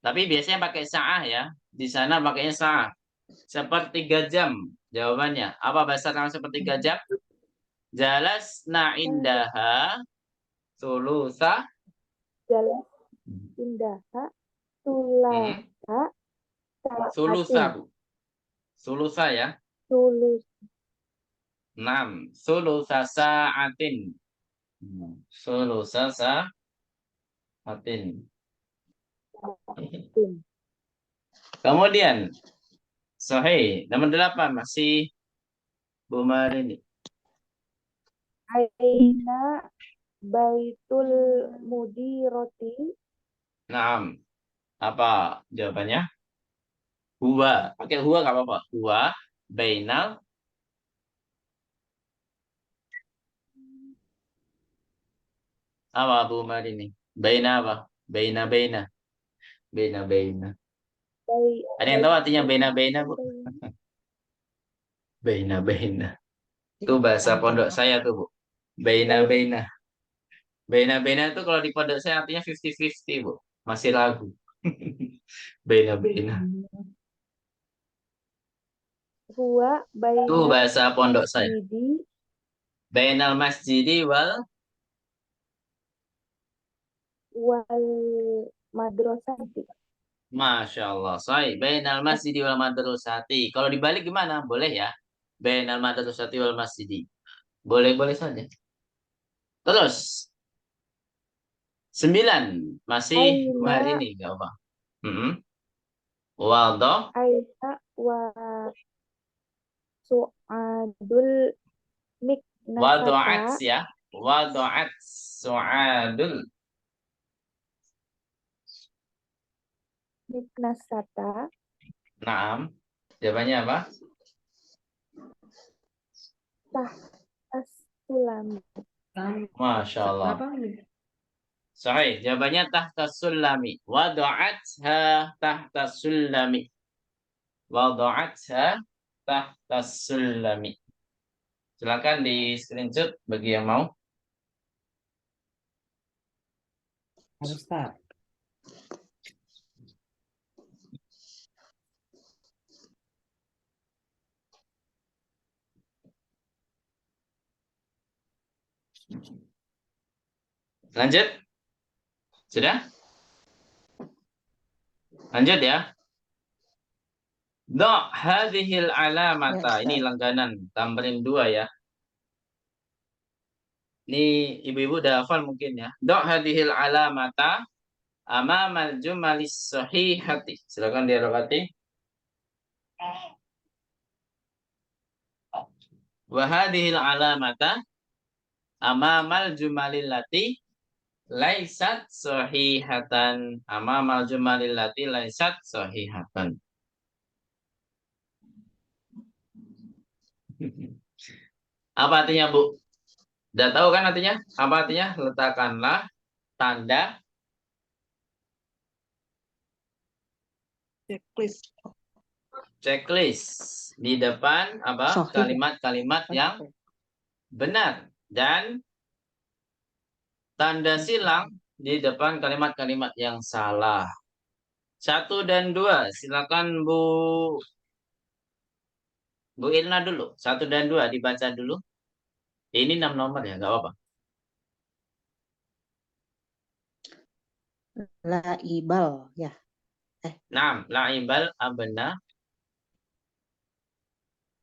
Tapi biasanya pakai sa'ah ya. Di sana pakainya sa'ah. Sepertiga jam Jawabannya. Apa bahasa Arab sepertiga jam? Jalasna indaha sulusa. Jalan indaha Hmm. sulasa Sulusa, saatin. Bu. Sulusa ya. Sulus 6. Sulusa sa'atin. Sulusa sa'atin. saatin. Kemudian, sahih. Nomor 8 masih Bu Marini. Aina baitul mudiroti. Naam. Apa jawabannya? Huwa. Pakai huwa nggak apa-apa. Huwa bainal. Apa Bu Marini? Baina apa? Baina. Baina. Bai- Ada yang tahu artinya baina Bu? bain- Baina. Itu bahasa pondok saya tuh, Bu. Baina. Baina itu kalau di pondok saya artinya 50-50, Bu. Masih ragu. Baina. Huwa Itu bainal bahasa pondok saya. masjidi Bainal masjidi wal wal madrasati. Masya Allah. Sahih. Bainal masjidi wal madrasati. Kalau dibalik gimana? Boleh ya. Bainal madrasati wal masjidi. Boleh saja. Terus 9 masih Aina hari ini enggak apa. Wadah aina wa su'adul wadu'at miknasata ya. Wadu'at su'adul. miknasata Naam. Jawabannya apa? tahtas sulami. Masya Allah. Apa? Sahih. Jawabannya tahta sulami. Wadu'atha tahta sulami. Wadu'atha tahta sulami. Silakan di screenshot bagi yang mau. Ustaz. Lanjut. Sudah? Lanjut ya. Do' hadhil alamata. Ya, Ini Ustaz. langganan tamrin 2 ya. Ini ibu-ibu udah hafal mungkin ya. Do' hadhil alamata amamal jumalis sahihati. Silakan dirokati. Wa hadhil alamata amamal jumalillati laisat sahihatan. Amamal jumalillati laisat sahihatan. Apa artinya, Bu? Udah tahu kan artinya? Apa artinya? Letakkanlah tanda checklist di depan apa? Sahih. Kalimat-kalimat yang benar dan tanda silang di depan kalimat-kalimat yang salah. 1 dan 2, silakan Bu Ilna dulu. 1 dan 2 dibaca dulu. Ini 6 nomor ya, nggak apa-apa. Laibal ya. 6. La'ibal abna.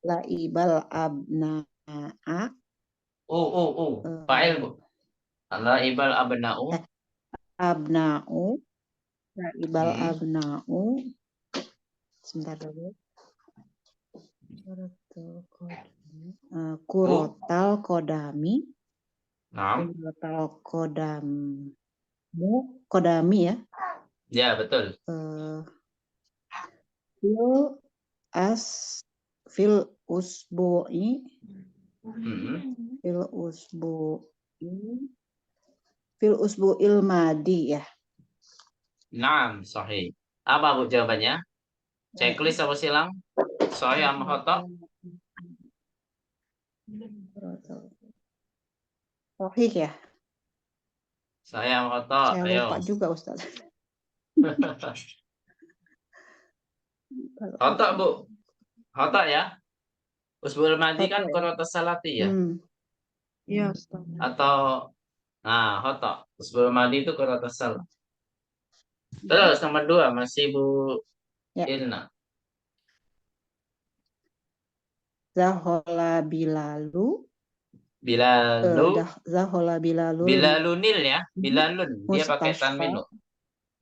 Laibal abna'a. Fa'il, Bu. La'ibal abna'u. Abna'u. Laibal Hmm. abna'u. Sebentar dulu. Kurotal kodami. 6. Kurotal kodami ya. Ya, betul. Fil usbu'i. Hmm. Fil usbu'il madi ya. 6, sahih. Apa, Bu, jawabannya? Checklist apa silang? Sahih sama khata? Sahih ya. Sahih sama khata. Saya Ayo. lupa juga Ustaz. Khata, Bu. Khata ya. Usbu'ul madi kan Khoto ya. qaratus salati ya. Iya, Ustaz. Atau khoto. Usbu'ul madi itu qaratus salat. Terus nomor 2 masih Bu Ya. Irna. Zahola bilalu. Bilalu. Zahola bilalun. Bilalunil ya. Bilalun. Dia pakai Mustasfa. tanwin loh.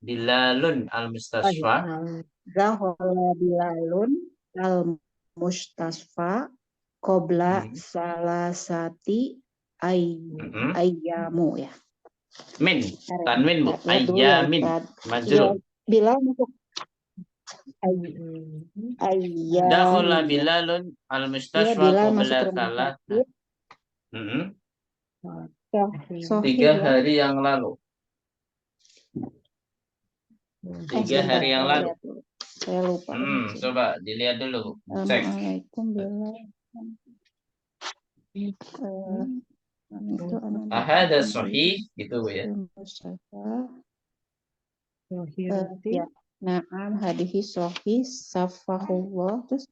Bilalun al-mustasfa. Zahola bilalun al mustasfa qabla salasati ayyamu ya. Min. Tanwin Bu. Lihat dulu ya, Ayyamin. Ustaz. Majrur. Bilal masuk ayyamin. Dakhala ya. Bilalun Iya, al-mustasfa Bilal masuk qabla ke rumah salat. sakit. Sohih 3 ya. hari yang lalu. 3 hari yang lalu. Lihat dulu. Saya lupa. Coba dilihat dulu. Cek. Assalamualaikum Bilal. Itu Ahada sahih gitu Bu ya. Ya. Naam hadihi sahih safahullah terus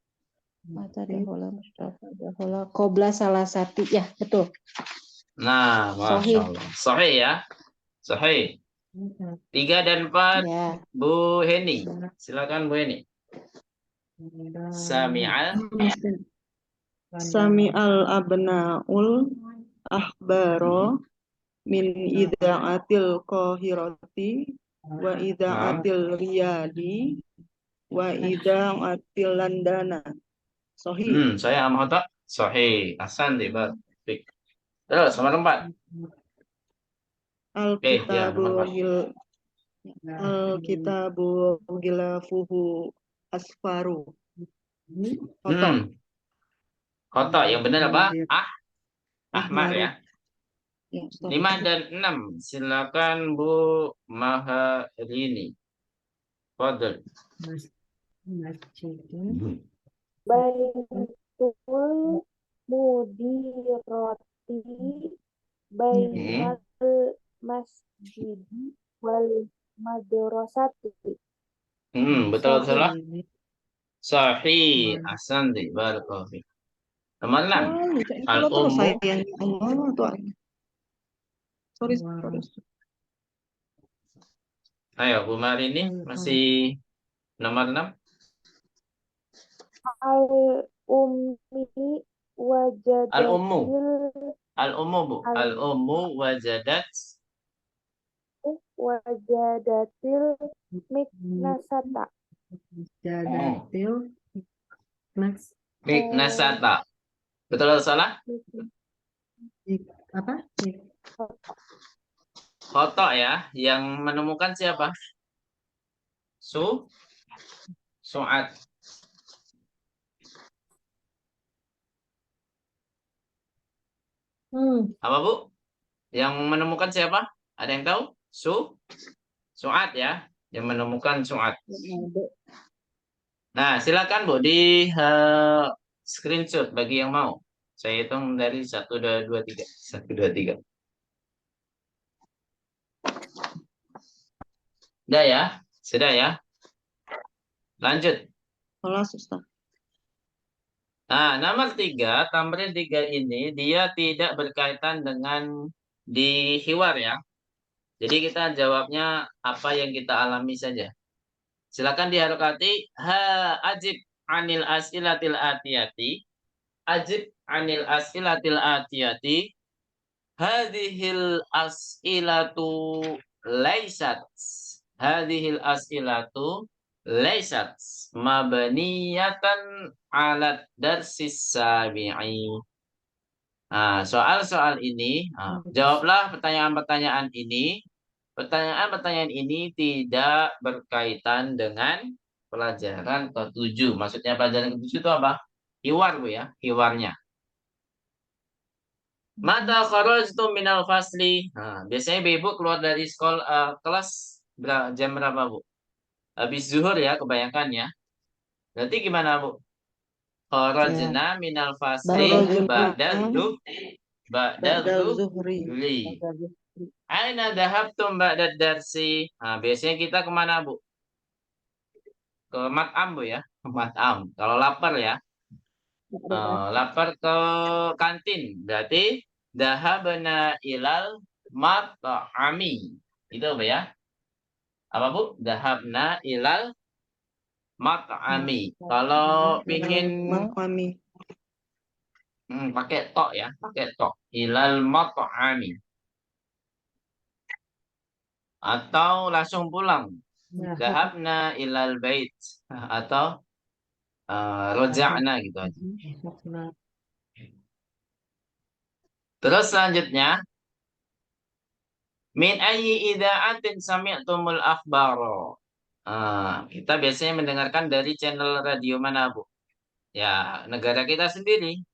mata dahola Mustafa dahola qabla salasati ya betul. Nah, Sahih. Masya Allah. Sahih ya. Sahih. 3 dan 4 Ya. Bu Heni. Silakan Bu Heni. Sami'al. Sami'al abna'ul ahbaro min ida'atil qahirati wa ida'atil riyadi wa ida'atil landana. Sahih. Saya amhata. Sahih. Hasan di Bar. Terus nomor 4. Al-kitabu gilafuhu asfaru. Khoto. Khoto yang benar apa? Ahmar ya. Ya, Ustaz. 5 dan 6. Silakan Bu Maharini. Fadl. Baitul mudiroti bainal masjidi wal madrasati. Betul salah. Sahih. Hasan di Barakallahu fiik. Nomor 6. Al-ummu. Sorry. Ayo Bu Maharini masih nomor 6. Al-ummi wajadatil Al-ummu Bu. Al-ummu wajadatil miknasata. Miknasata. Betul atau salah? Apa? Khoto ya. Yang menemukan siapa? Su'ad. Apa Bu? Yang menemukan siapa? Ada yang tahu? Su'ad ya. Yang menemukan Su'ad. Nah, silakan Bu di screenshot bagi yang mau. Saya hitung dari 1, 2, 3. 1, 2, 3. Sudah ya? Sudah ya? Lanjut. Nah, nomor 3, tamrin 3 ini dia tidak berkaitan dengan di hiwar ya. Jadi kita jawabnya apa yang kita alami saja. Silakan diharokati. Ajib anil as'ilatil atiyati. Ajib anil as'ilatil atiyati. Hadhil as'ilatu laysat. Hadhil as'ilatu laysat mabniyatan alat darsis sabi'i. Nah, soal-soal ini, jawablah pertanyaan-pertanyaan ini. Pertanyaan-pertanyaan ini tidak berkaitan dengan pelajaran ke-7. Maksudnya pelajaran ke-7 itu apa? Hiwar Bu ya, hiwarnya. Mata kharajtum minal fasli. Nah, biasanya Ibu keluar dari kelas jam berapa Bu? Habis zuhur ya, kebanyakan ya. Berarti gimana Bu? Kharajna minal fasli ba'da zuhri. Aina dhahabtum ba'da darsi. Nah, biasanya kita kemana Bu? Ke mat'am Bu ya. Ke mat'am. Kalau lapar ya. Lapar ke kantin. Berarti dahabna ilal mat'ami. Itu apa ya? Apa Bu? Dahabna ilal mat'ami. Kalau pingin Makami. pakai tok ya, pakai tok. Ilal mat'ami. Atau langsung pulang. Dahabna ilal bait. Atau roja'na gitu aja. Terus selanjutnya, min ayyi ida'atin sami'tumul akhbaro. Kita biasanya mendengarkan dari channel radio mana, Bu? Ya, negara kita sendiri.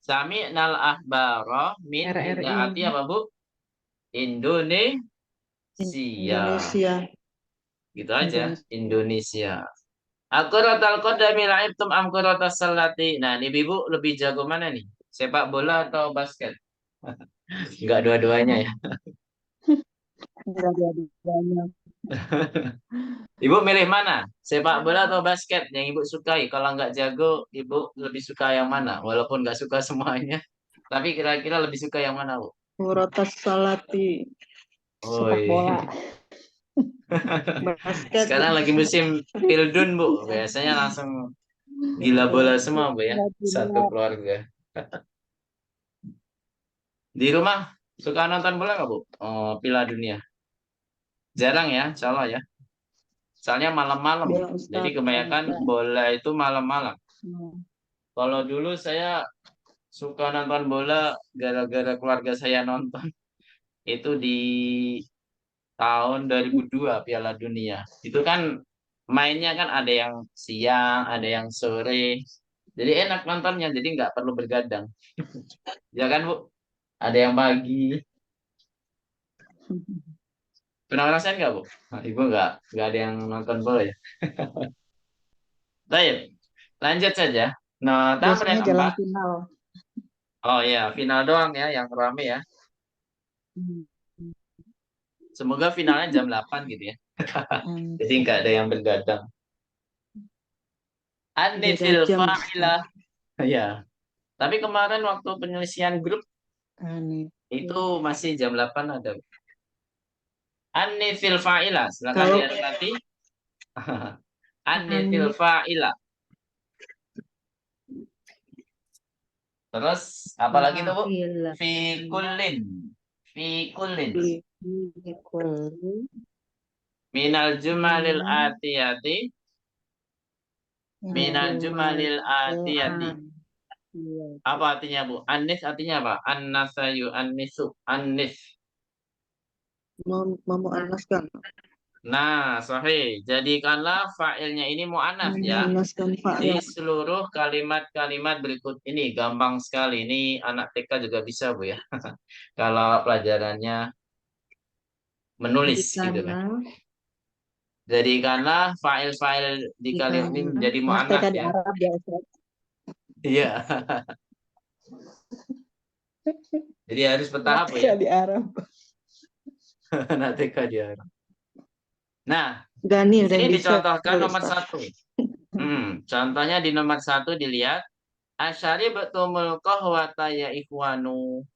Sami'nal akhbaro min RRI. ida'ati apa, Bu? Indonesia. Indonesia. Gitu aja, Indonesia. Akuratal qadami la'ibtum am kuratas salati. Nah, ini Ibu lebih jago mana nih? Sepak bola atau basket? Enggak dua-duanya ya. Enggak dua-duanya. Ibu milih mana? Sepak bola atau basket yang Ibu sukai? Kalau nggak jago, Ibu lebih suka yang mana? Walaupun nggak suka semuanya. Tapi kira-kira lebih suka yang mana, Bu? Muratas salati. Sepak bola. Basket. Sekarang lagi musim Pildun, Bu. Biasanya langsung gila bola semua, Bu ya. Satu keluarga. Di rumah suka nonton bola nggak, Bu? Piala Dunia. Jarang ya, insya Allah ya. Soalnya malam-malam. Bilang Ustaz. Jadi kebanyakan bola itu malam-malam. Kalau dulu saya suka nonton bola gara-gara keluarga saya nonton. Itu di tahun 2002 Piala Dunia. Itu kan mainnya kan ada yang siang, ada yang sore. Jadi enak nontonnya, jadi nggak perlu bergadang. Ya kan, Bu? Ada yang pagi. Pernah ngerasain nggak, Bu? Nah, Ibu nggak ada yang nonton bola ya? Baik, lanjut saja. Nah, tamrin Biasanya jalan 4. final. Oh ya, final doang ya yang rame ya. Semoga finalnya jam 8 gitu ya. Jadi nggak ada yang bergadang. Anifil Beda jam. fa'ilah. Ya. Tapi kemarin waktu penyelesaian grup itu masih jam 8 ada. Anifil fa'ilah. Silakan Kalau- lihat nanti. Anifil fa'ilah. Terus apa lagi tuh, Bu? Fi kullin. Fi kullin. Minal jumalil atiyati. Minal jumalil atiyati. Apa artinya, Bu? Anis artinya apa? An-nasayu, an-nisu, anis. Memuannaskan. Nah, sahih. Jadikanlah fa'ilnya ini mu'annas ya. Memuannaskan Di fa'il. seluruh kalimat-kalimat berikut ini. Gampang sekali. Ini anak TK juga bisa, Bu ya. Kalau pelajarannya menulis gitu kan. Jadikanlah fa'il-fa'il di kalimat ini menjadi mu'annas TK di ya. Arab ya, Ustaz. Iya. Jadi harus bertahap, Bu ya. TK di Arab. Anak TK di Arab. Nah, Gani di udah sini bisa. dicontohkan nomor 1. Contohnya di nomor 1 dilihat. Asyari betumul qahwata ya ikhwanu.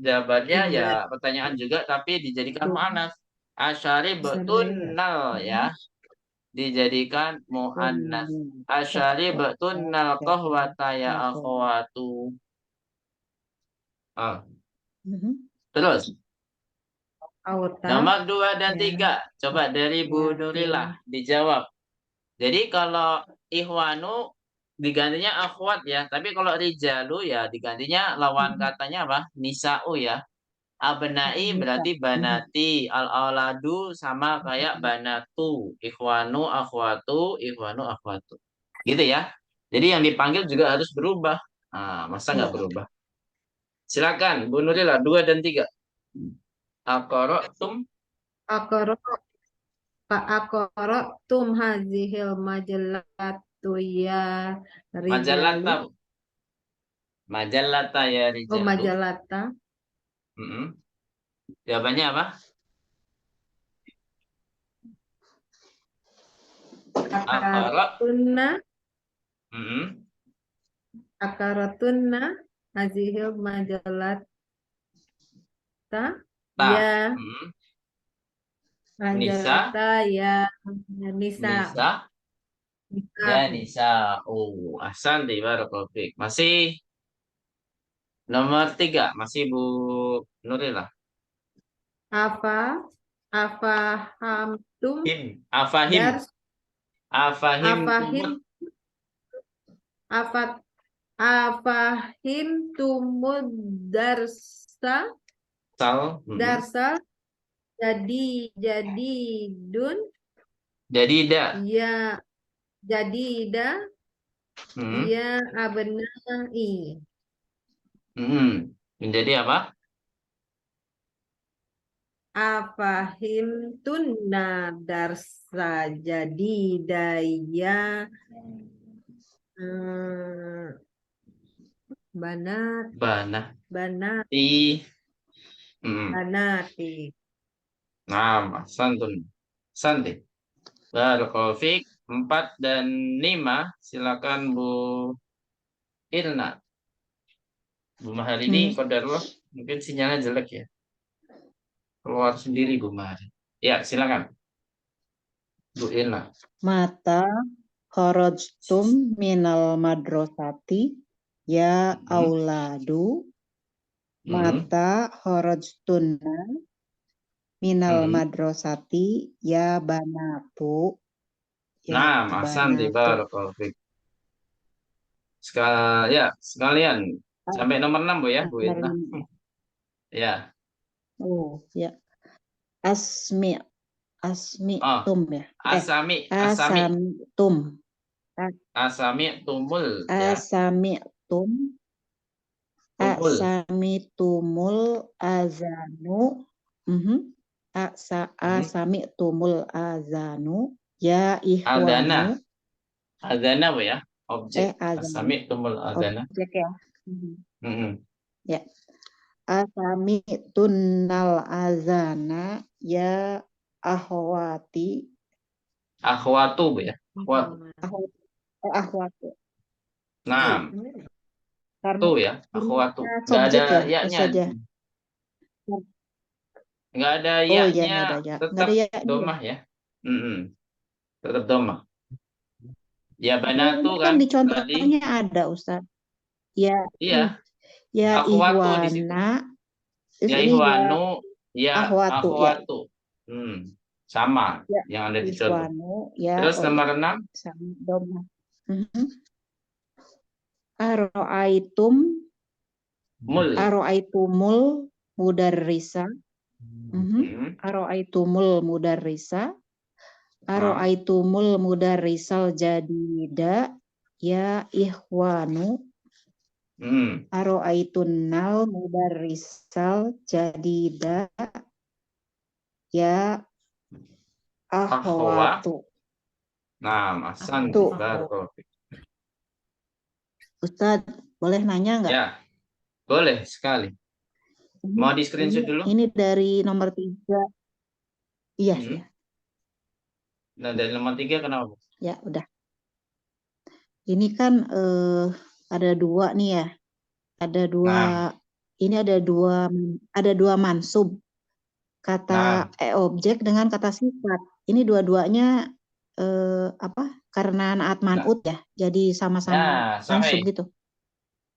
Jawabannya ya pertanyaan juga tapi dijadikan mu'annas. Asyari betunnal ya. Dijadikan mu'annas. Asyari betunnal qahwata ya akhwatu. Terus nomor 2 dan 3. Coba dari Bu Nurilah dijawab. Jadi kalau ikhwanu digantinya akhwat ya. Tapi kalau rijalu ya digantinya lawan katanya apa? Nisa'u ya. Abnai berarti banati. Al-auladu sama kayak banatu. Ikhwanu akhwatu. Ikhwanu akhwatu. Gitu ya. Jadi yang dipanggil juga harus berubah. Masa nggak berubah? Silakan Bu Nurilah 2 dan 3. Aqra'tum Aqra'tum hazihil majallatu ya rijalu. Majallata ya rijalu. Oh, majallata. Jawabannya apa? Aqra'. Tunna Zakarotunna hazihil majalata Ta. ya Hmm. majalata ya Nisa. Nisa. Nisa. Ya, Nisa. Oh, ahsanti barakallahu fiik. Masih nomor 3. Masih Bu Nurila. Apa afahamtum Him. Afahim. dars Afahim afahim tumut. afat afahimtumud darsa Sal. darsa jadi dun Jadi da. ya jadi Hmm. ya abnai Hmm. Menjadi apa? afahimtunna darsa jadi daya banat Bana. banat Ti. Hmm. banati. Nah, santun. Santi. Barakallahu fiik. 4 dan 5. Silakan Bu Irna. Bu Mahar ini qadarullah mungkin sinyalnya jelek ya. Keluar sendiri Bu Mahar. Ya, silakan. Bu Irna. Mata kharajtum minal madrasati ya auladu. Mata kharajtunna minal madrasati ya banatu. Nah, ahsanti barakallahu fiik. Sekalian sampai nomor 6 Bu ya, Bu Irna. Ya. Oh, ya. Asmi Oh, tum ya. asami Tum. tumul ya. Tum. Tumul. Tumul azanu. Tumul azanu ya ihwanu. Adana Bu ya, objek. Azanu. Tumul adana. Objek ya. Ya. Tunnal azana ya ahwati. Akhwatu Bu ya. Ahwatu. Nah, Karena tuh ya, akhwatu. Nggak subjek ada ya, ya-nya. saja. Nggak ada Oh iya, ya-nya. nggak ada ya. Tetap Nggak ada ya-nya. domah ya. Tetap domah. Ya banatu Ini kan di tadi. contohnya ada Ustaz. Ya. Iya. Ya Akhwatu di situ. ihwana. Ya Ini ihwanu, ya ahwatu, akhwatu. Sama ya. yang ada di contoh. Ihwanu, ya. Terus nomor 6. Sama domah. Aro'aitumul mudarrisa. Aro'aitumul mudarrisa. Aro'aitumul mudarrisal jadida ya ihwanu. Aro'aitunnal mudarrisal jadida ya ahwatu. Nah, ahsanti barakallahu fiik. Ustadz, boleh nanya nggak? Ya, boleh sekali. Mau di screenshot dulu? Ini dari nomor 3. Iya, ya. Nah, dari nomor 3 kenapa, Bu? Ya, udah. Ini kan ada 2 nih ya. Ada 2. Nah. Ini ada dua mansub. Kata objek dengan kata sifat. Ini dua-duanya karena naat man'ut ya. Jadi sama-sama mansub gitu.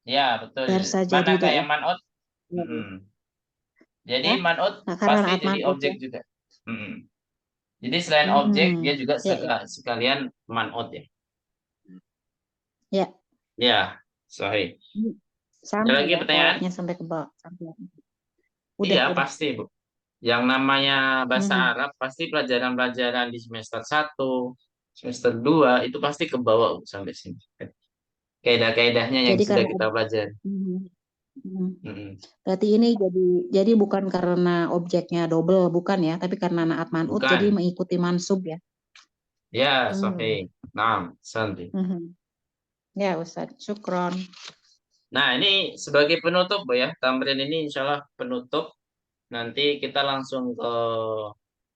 Ya, betul. Mana kayak man'ut? Jadi man'ut pasti jadi objek ya? Juga. Jadi selain objek dia juga sekalian man'ut ya. Ya. Ya, sahih. Sampai ada lagi pertanyaan? Sampai ke bawah. Udah. Pasti, Bu. Yang namanya bahasa Arab pasti pelajaran-pelajaran di semester 1, semester 2 itu pasti ke bawah sampai sini. Kaidah-kaidahnya yang sudah kita pelajari. Berarti ini jadi bukan karena objeknya double, bukan ya, tapi karena naat man'ut jadi mengikuti mansub ya. Ya, sahih. Nah, santi. Ya, Ustaz, syukron. Nah, ini sebagai penutup, Bu ya. Tamrin ini insya Allah penutup. Nanti kita langsung ke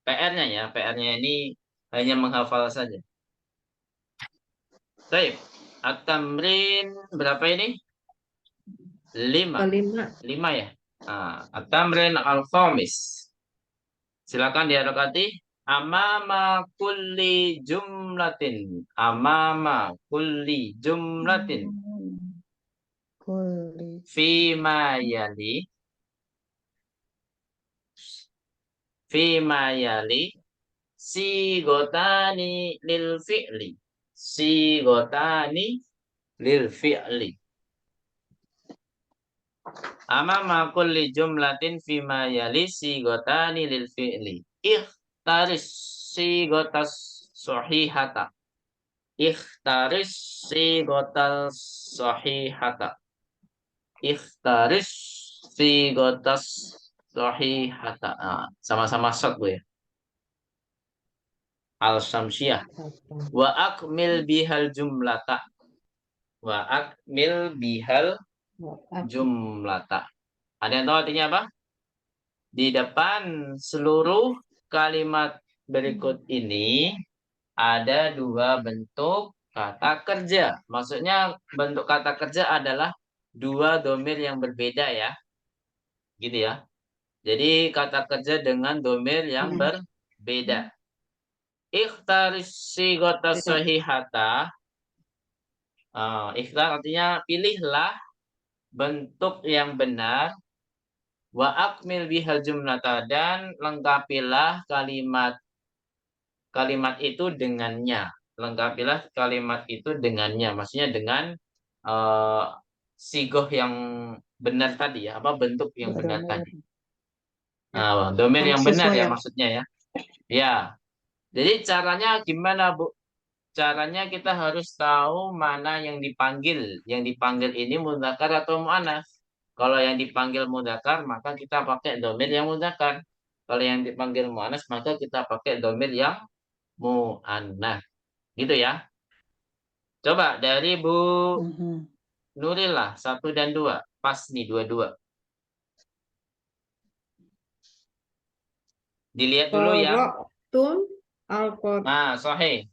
PR-nya ya. PR-nya ini hanya menghafal saja. Baik. At-tamrin berapa ini? 5. Kelima. 5 ya. Nah, at-tamrin al-khamis. Silakan diharokati. Amama kulli jumlatin. Amama kulli jumlatin. Kulli. Fima yali. Fima yali. Sigotani lil fi'li. Sigotani lil fi'li. Amama kulli jumlatin fima yali sigotani lil fi'li. Ikhtaris sigotas sahihata. Ikhtaris sigotas sahihata. Ikhtaris sigotas sahihata. Nah, sama-sama shot Bu ya. Al-Syamsiyah. Wa akmil bihal jumlata. Wa akmil bihal jumlata. Ada yang tahu artinya apa? Di depan seluruh kalimat berikut ini ada 2 bentuk kata kerja. Maksudnya bentuk kata kerja adalah 2 domir yang berbeda ya. Gitu ya. Jadi kata kerja dengan domir yang berbeda. Ikhtaris sigota sahihata. Ikhtar artinya pilihlah bentuk yang benar. Wa akmil bihal jumlata, dan lengkapilah kalimat itu dengannya. Lengkapilah kalimat itu dengannya. Maksudnya dengan sigoh yang benar tadi ya. Apa bentuk yang benar tadi. Domir yang benar ya maksudnya ya. Ya. Jadi caranya gimana Bu? Caranya kita harus tahu mana yang dipanggil. Yang dipanggil ini mudzakkar atau muannats. Kalau yang dipanggil mudzakkar maka kita pakai domir yang mudzakkar. Kalau yang dipanggil muannats maka kita pakai domir yang muannats. Gitu ya. Coba dari Bu Nurillah 1 dan 2. Pas nih 2-2. Dilihat dulu ya. Qara'tum al-Qur'an. Nah, sahih.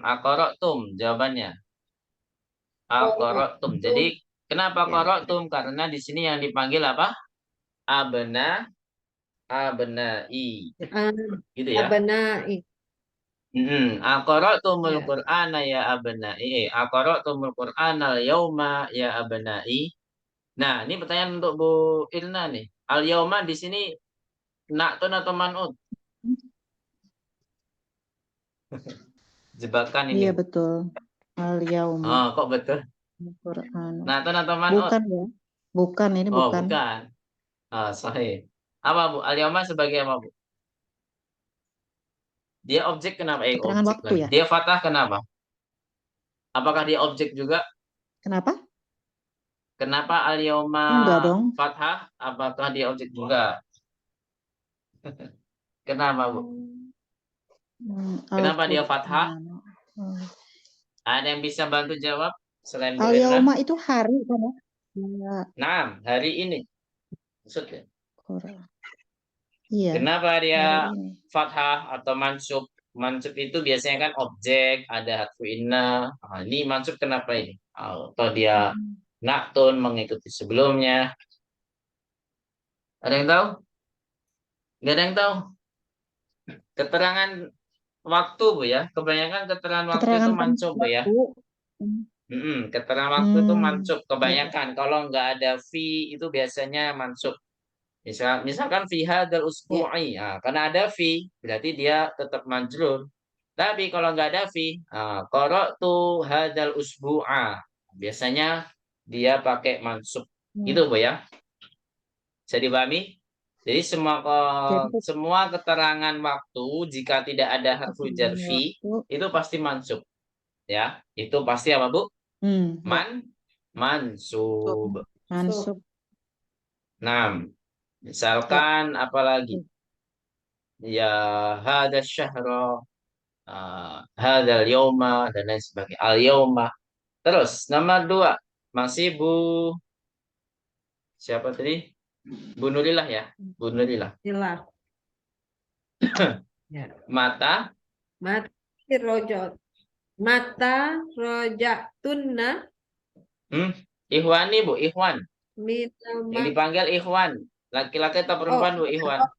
Aqra'tum jawabannya. Aqra'tum. Jadi kenapa qara'tum? Karena di sini yang dipanggil apa? Abnai. Gitu ya. Abna'i. Aqra'tumul Ya. Qur'ana ya abnai. Aqra'tumul Qur'ana al-yauma ya abnai. Nah, ini pertanyaan untuk Bu Irna nih. Al-yauma di sini na'tun atau man'ut? Jebakan ini. Iya betul. Al-yauma. Kok betul? Quran. Na'tun atau man'ut? Bukan ya? Bukan, ini bukan. Bukan. Sahih. Apa Bu? Al-yauma sebagai apa Bu? Dia objek kenapa? Keterangan Objek waktu lagi. ya? Dia fathah kenapa? Apakah dia objek juga? Kenapa? Kenapa al-yauma Enggak dong. fathah? Apakah dia objek juga? Kenapa Bu? Kenapa dia fathah? Ada yang bisa bantu jawab selain Bu Irna? Al-yauma itu hari kan ya? Nah, hari ini. Maksudnya. Iya. Kenapa dia fathah atau mansub? Mansub itu biasanya kan objek, ada harfu inna. Ini mansub kenapa ini? Atau dia na'tun mengikuti sebelumnya. Ada yang tahu? Nggak ada yang tahu? Keterangan waktu Bu ya. Kebanyakan keterangan waktu itu mansub Bu ya. Keterangan waktu itu mansub. Kebanyakan kalau nggak ada fi itu biasanya mansub. Misalkan fi hadzal usbu'i. Karena ada fi berarti dia tetap majrur. Tapi kalau nggak ada fi, qara'tu hadzal usbu'a. Biasanya dia pakai mansub. Gitu Bu ya. Bisa dipahami? Jadi semua keterangan waktu jika tidak ada harfu jar fi itu pasti mansub. Ya, itu pasti apa Bu? Mansub. Mansub. Nah, misalkan apalagi? Ya, hadzal syahra, hadzal yauma dan lain sebagainya. Al yauma. Terus nomor 2 masih Bu siapa tadi? Bu Nurillah ya. Bu Nurillah. Ya. Mata Mati rojot. Mata rojatunna Ikhwani Bu, Ikhwan. minal Yang dipanggil Ikhwan. Laki-laki atau perempuan Bu, Ikhwan?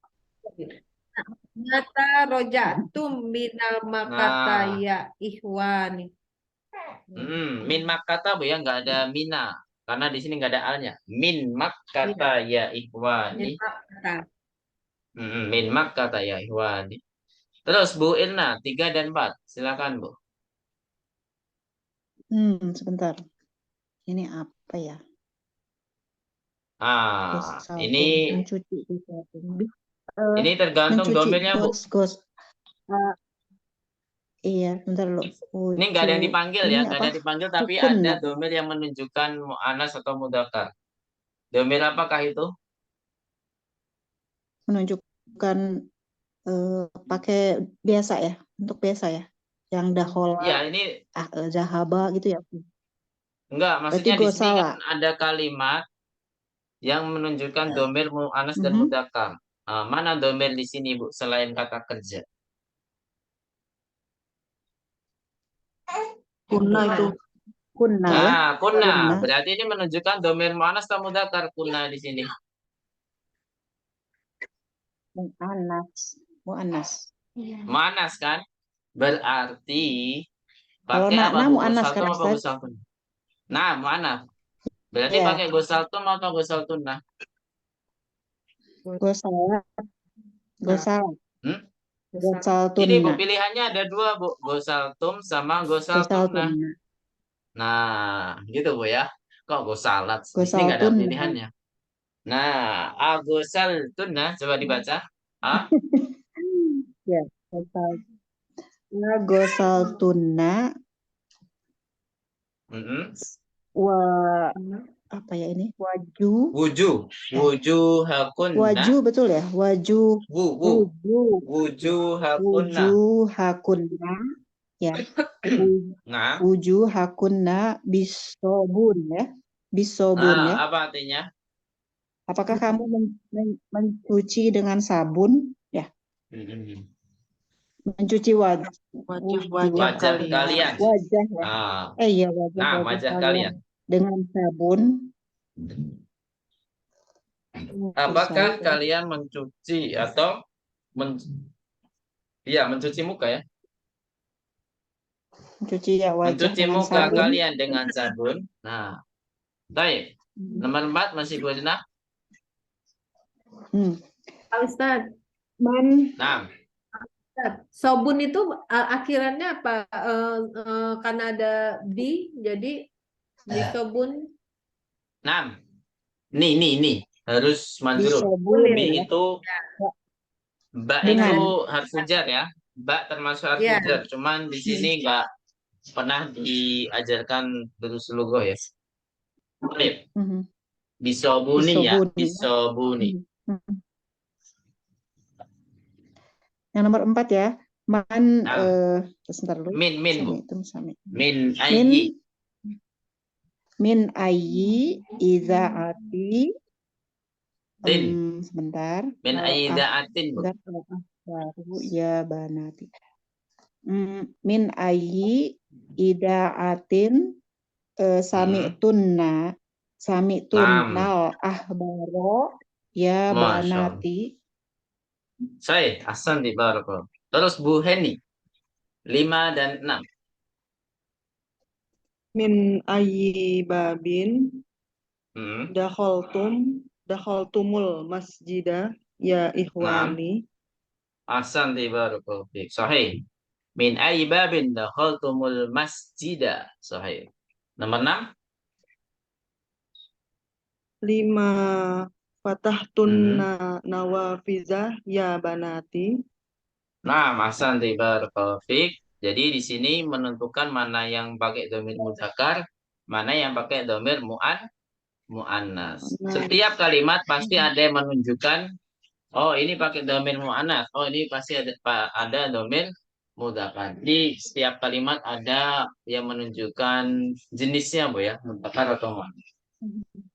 mata rojatum minal makata ya ikhwani. Min makkata Bu ya, nggak ada mina. Karena di sini nggak ada alnya. Min makkata ya ikhwani. Min makkata ya ikhwani. Terus Bu Irna, 3 dan 4. Silakan Bu. Sebentar. Ini apa ya? Ini mencuci ini tergantung domainnya Bu. Iya, bentar loh. Ini nggak ada yang dipanggil ya, nggak ada yang dipanggil, tapi ada Hukun. domir yang menunjukkan mu'anas atau mudzakkar. Domir apakah itu? Menunjukkan pakai biasa ya, untuk biasa ya. Yang dahola, Ya, ini zahaba gitu ya. enggak, maksudnya di sini gosala. kan ada kalimat yang menunjukkan domir mu'anas dan mudzakkar. Mana domir di sini Bu selain kata kerja? Kunna itu. Kunna ya. Kunna. Berarti ini menunjukkan domir mu'anas atau mudzakkar kunna di sini. Mu'anas. Mu'anas kan? Berarti Kalau pakai apa? mu'anas kan, Gosaltum apa Ustaz? gosaltum? Nah, mu'anas. Berarti pakai gosaltum atau gosaltunna? Gosala. Gosaltunna. Ini Bu, pilihannya ada 2 Bu, gosaltum sama gosaltunna. Nah, gitu Bu ya. Kok gosalat? Di sini nggak ada pilihannya. Nah, gosaltunna coba dibaca. Ya, gosaltunna. Apa ya ini? Wujuh hakunna. Waju betul ya? Waju hakunna ya. Wuju hakunna bisobun ya. Bisobun ya. Apa artinya? Apakah kamu mencuci dengan sabun ya? Mencuci wajah kalian. Wajah ya. Iya, wajah kalian dengan sabun. Apakah kalian mencuci atau mencuci muka ya? Mencuci ya wajah mencuci dengan muka sabun. kalian dengan sabun. Nah, baik. Nomor 4 masih Bu Irna. Pak Ustadz. Nah, Sobun itu akhirannya apa? Karena ada bi, jadi bisobun. nah, nih harus manjurub. Bi itu ba itu harus jar ya. Ba termasuk harus jar. Cuman di sini nggak pernah diajarkan terus logo ya. Baik. Bisobuni ya, bisobuni. Yang nomor 4 ya. Sebentar dulu. Min ayyi. Min ayyi idza'ati. Sebentar. Min ayyi idza'atin. Ya banati. Min ayyi idza'atin sami'tunnal ahbaro ya banati. Saya Hasan di Barakallah. Terus Bu Heni 5 dan 6. Min ayyi babin dakhaltumul masjidah ya ikhwani. Hasan di Barakallah. Sahih. Min ayyi babin dakhaltumul masjidah. Sahih. Nomor 6. 5 fatahtunna nawafizah ya banati. Nah, Hasan di Barakallah. Jadi di sini menentukan mana yang pakai domir mudzakkar, mana yang pakai domir mu'annas. Setiap kalimat pasti ada yang menunjukkan, oh ini pakai domir mu'annas, oh ini pasti ada domir mudzakkar. Di setiap kalimat ada yang menunjukkan jenisnya Bu ya, mudzakkar atau mu'annas.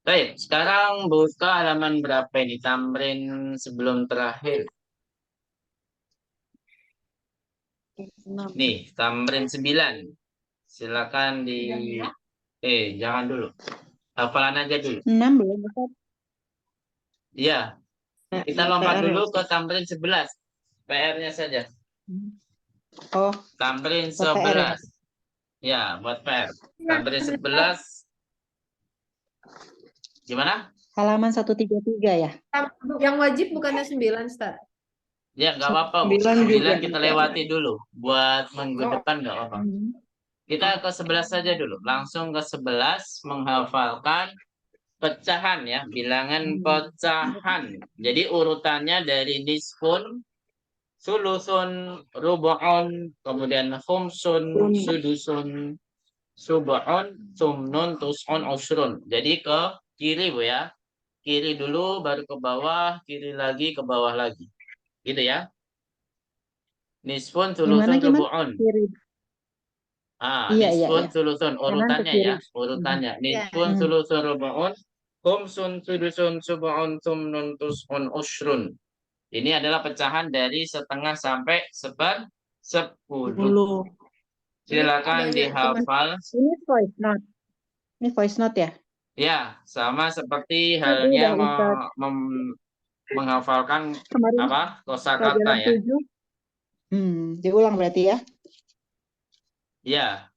Baik, sekarang buka halaman berapa ini? Tamrin sebelum terakhir. Nih, tamrin 9. Silakan jangan dulu. Hafalan aja dulu. 6 belum, Ustaz? Iya, kita lompat PR ya, dulu ke Ustaz. tamrin 11. PR-nya saja. Oh, Tamrin buat PR ya? 11. Ya, buat PR. Tamrin 11. Gimana? Halaman 133 ya? Yang wajib bukannya 9, Ustaz? Ya, nggak apa-apa, Bu. 9 juga. 9 kita lewati dulu. Buat minggu depan nggak apa-apa. Kita ke 11 saja dulu. Langsung ke 11 menghafalkan pecahan ya, bilangan pecahan. Jadi urutannya dari nisfun, sulusun, rubu'un, kemudian khumsun, sudusun, sub'un, sumnun, tus'un, usrun. Jadi ke kiri, Bu ya. Kiri dulu, baru ke bawah, kiri lagi, ke bawah lagi. Gitu ya. Nisfun, Gimana, sulusun, gimana? rubu'un. Kiri. Iya, iya, Nisfun, iya. sulusun. Kanan ke Urutannya kiri. ya. Urutannya. Ya. Nisfun, sulusun, rubu'un. Khumsun, sudusun, sub'un, sumnun, tus'un, usrun. Ini adalah pecahan dari setengah sampai 10. Silakan Banyak dihafal. Ini voice note. Ini voice note ya? Ya, sama seperti Tadi halnya udah Ustaz. menghafalkan Kemarin kosakata pelajaran ya. 7. Diulang berarti ya? Ya.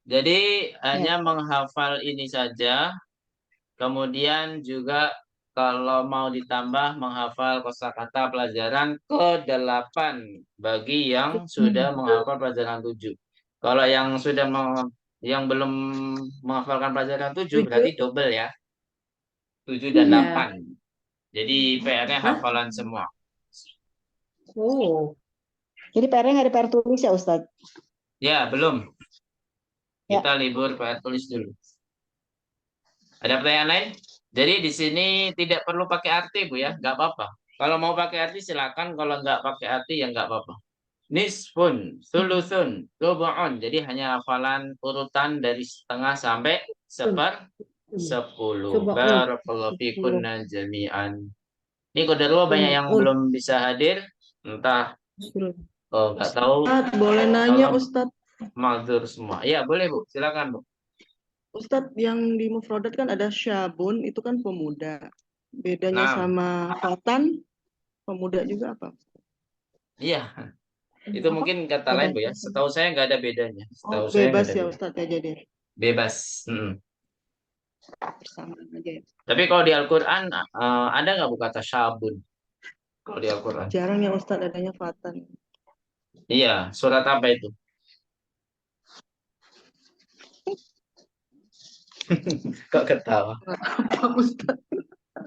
Jadi hanya menghafal ini saja. Kemudian juga kalau mau ditambah menghafal kosakata pelajaran ke-8 bagi yang sudah menghafal pelajaran 7. Kalau yang yang belum menghafalkan pelajaran 7 berarti double ya. 7 dan Iya. 8. Jadi PR-nya hafalan semua. Oh. Jadi PR-nya nggak ada PR tulis ya, Ustaz? Ya, belum. Ya. Kita libur PR tulis dulu. Ada pertanyaan lain? Jadi di sini tidak perlu pakai arti, Bu ya, nggak apa-apa. Kalau mau pakai arti silakan, kalau nggak pakai arti ya nggak apa-apa. Nisfun, sulusun, rubu'un. Jadi hanya hafalan urutan dari setengah sampai 10. Barakallahu fikunna jami'an. Ini kodarwa banyak yang belum bisa hadir. Entah, nggak tahu. Ustaz, boleh nanya Ustadz? Mazur semua. Ya, boleh Bu. Silakan Bu. Ustadz, yang di mufradat kan ada syabun, itu kan pemuda. Bedanya Nah. sama fatan, pemuda juga apa? Iya. Itu mungkin kata lain Bu ya. Setahu saya nggak ada bedanya. Setahu Oh, saya nggak bebas ada ya bedanya. Ustadz ya jadi. Bebas. Bersamaan aja ya. Tapi kalau di Al-Quran ada nggak Bu kata syabun? Kalau di Al-Quran. Jarang ya Ustadz adanya fatan. Iya. Surat apa itu? Kok ketawa? Apa Ustadz?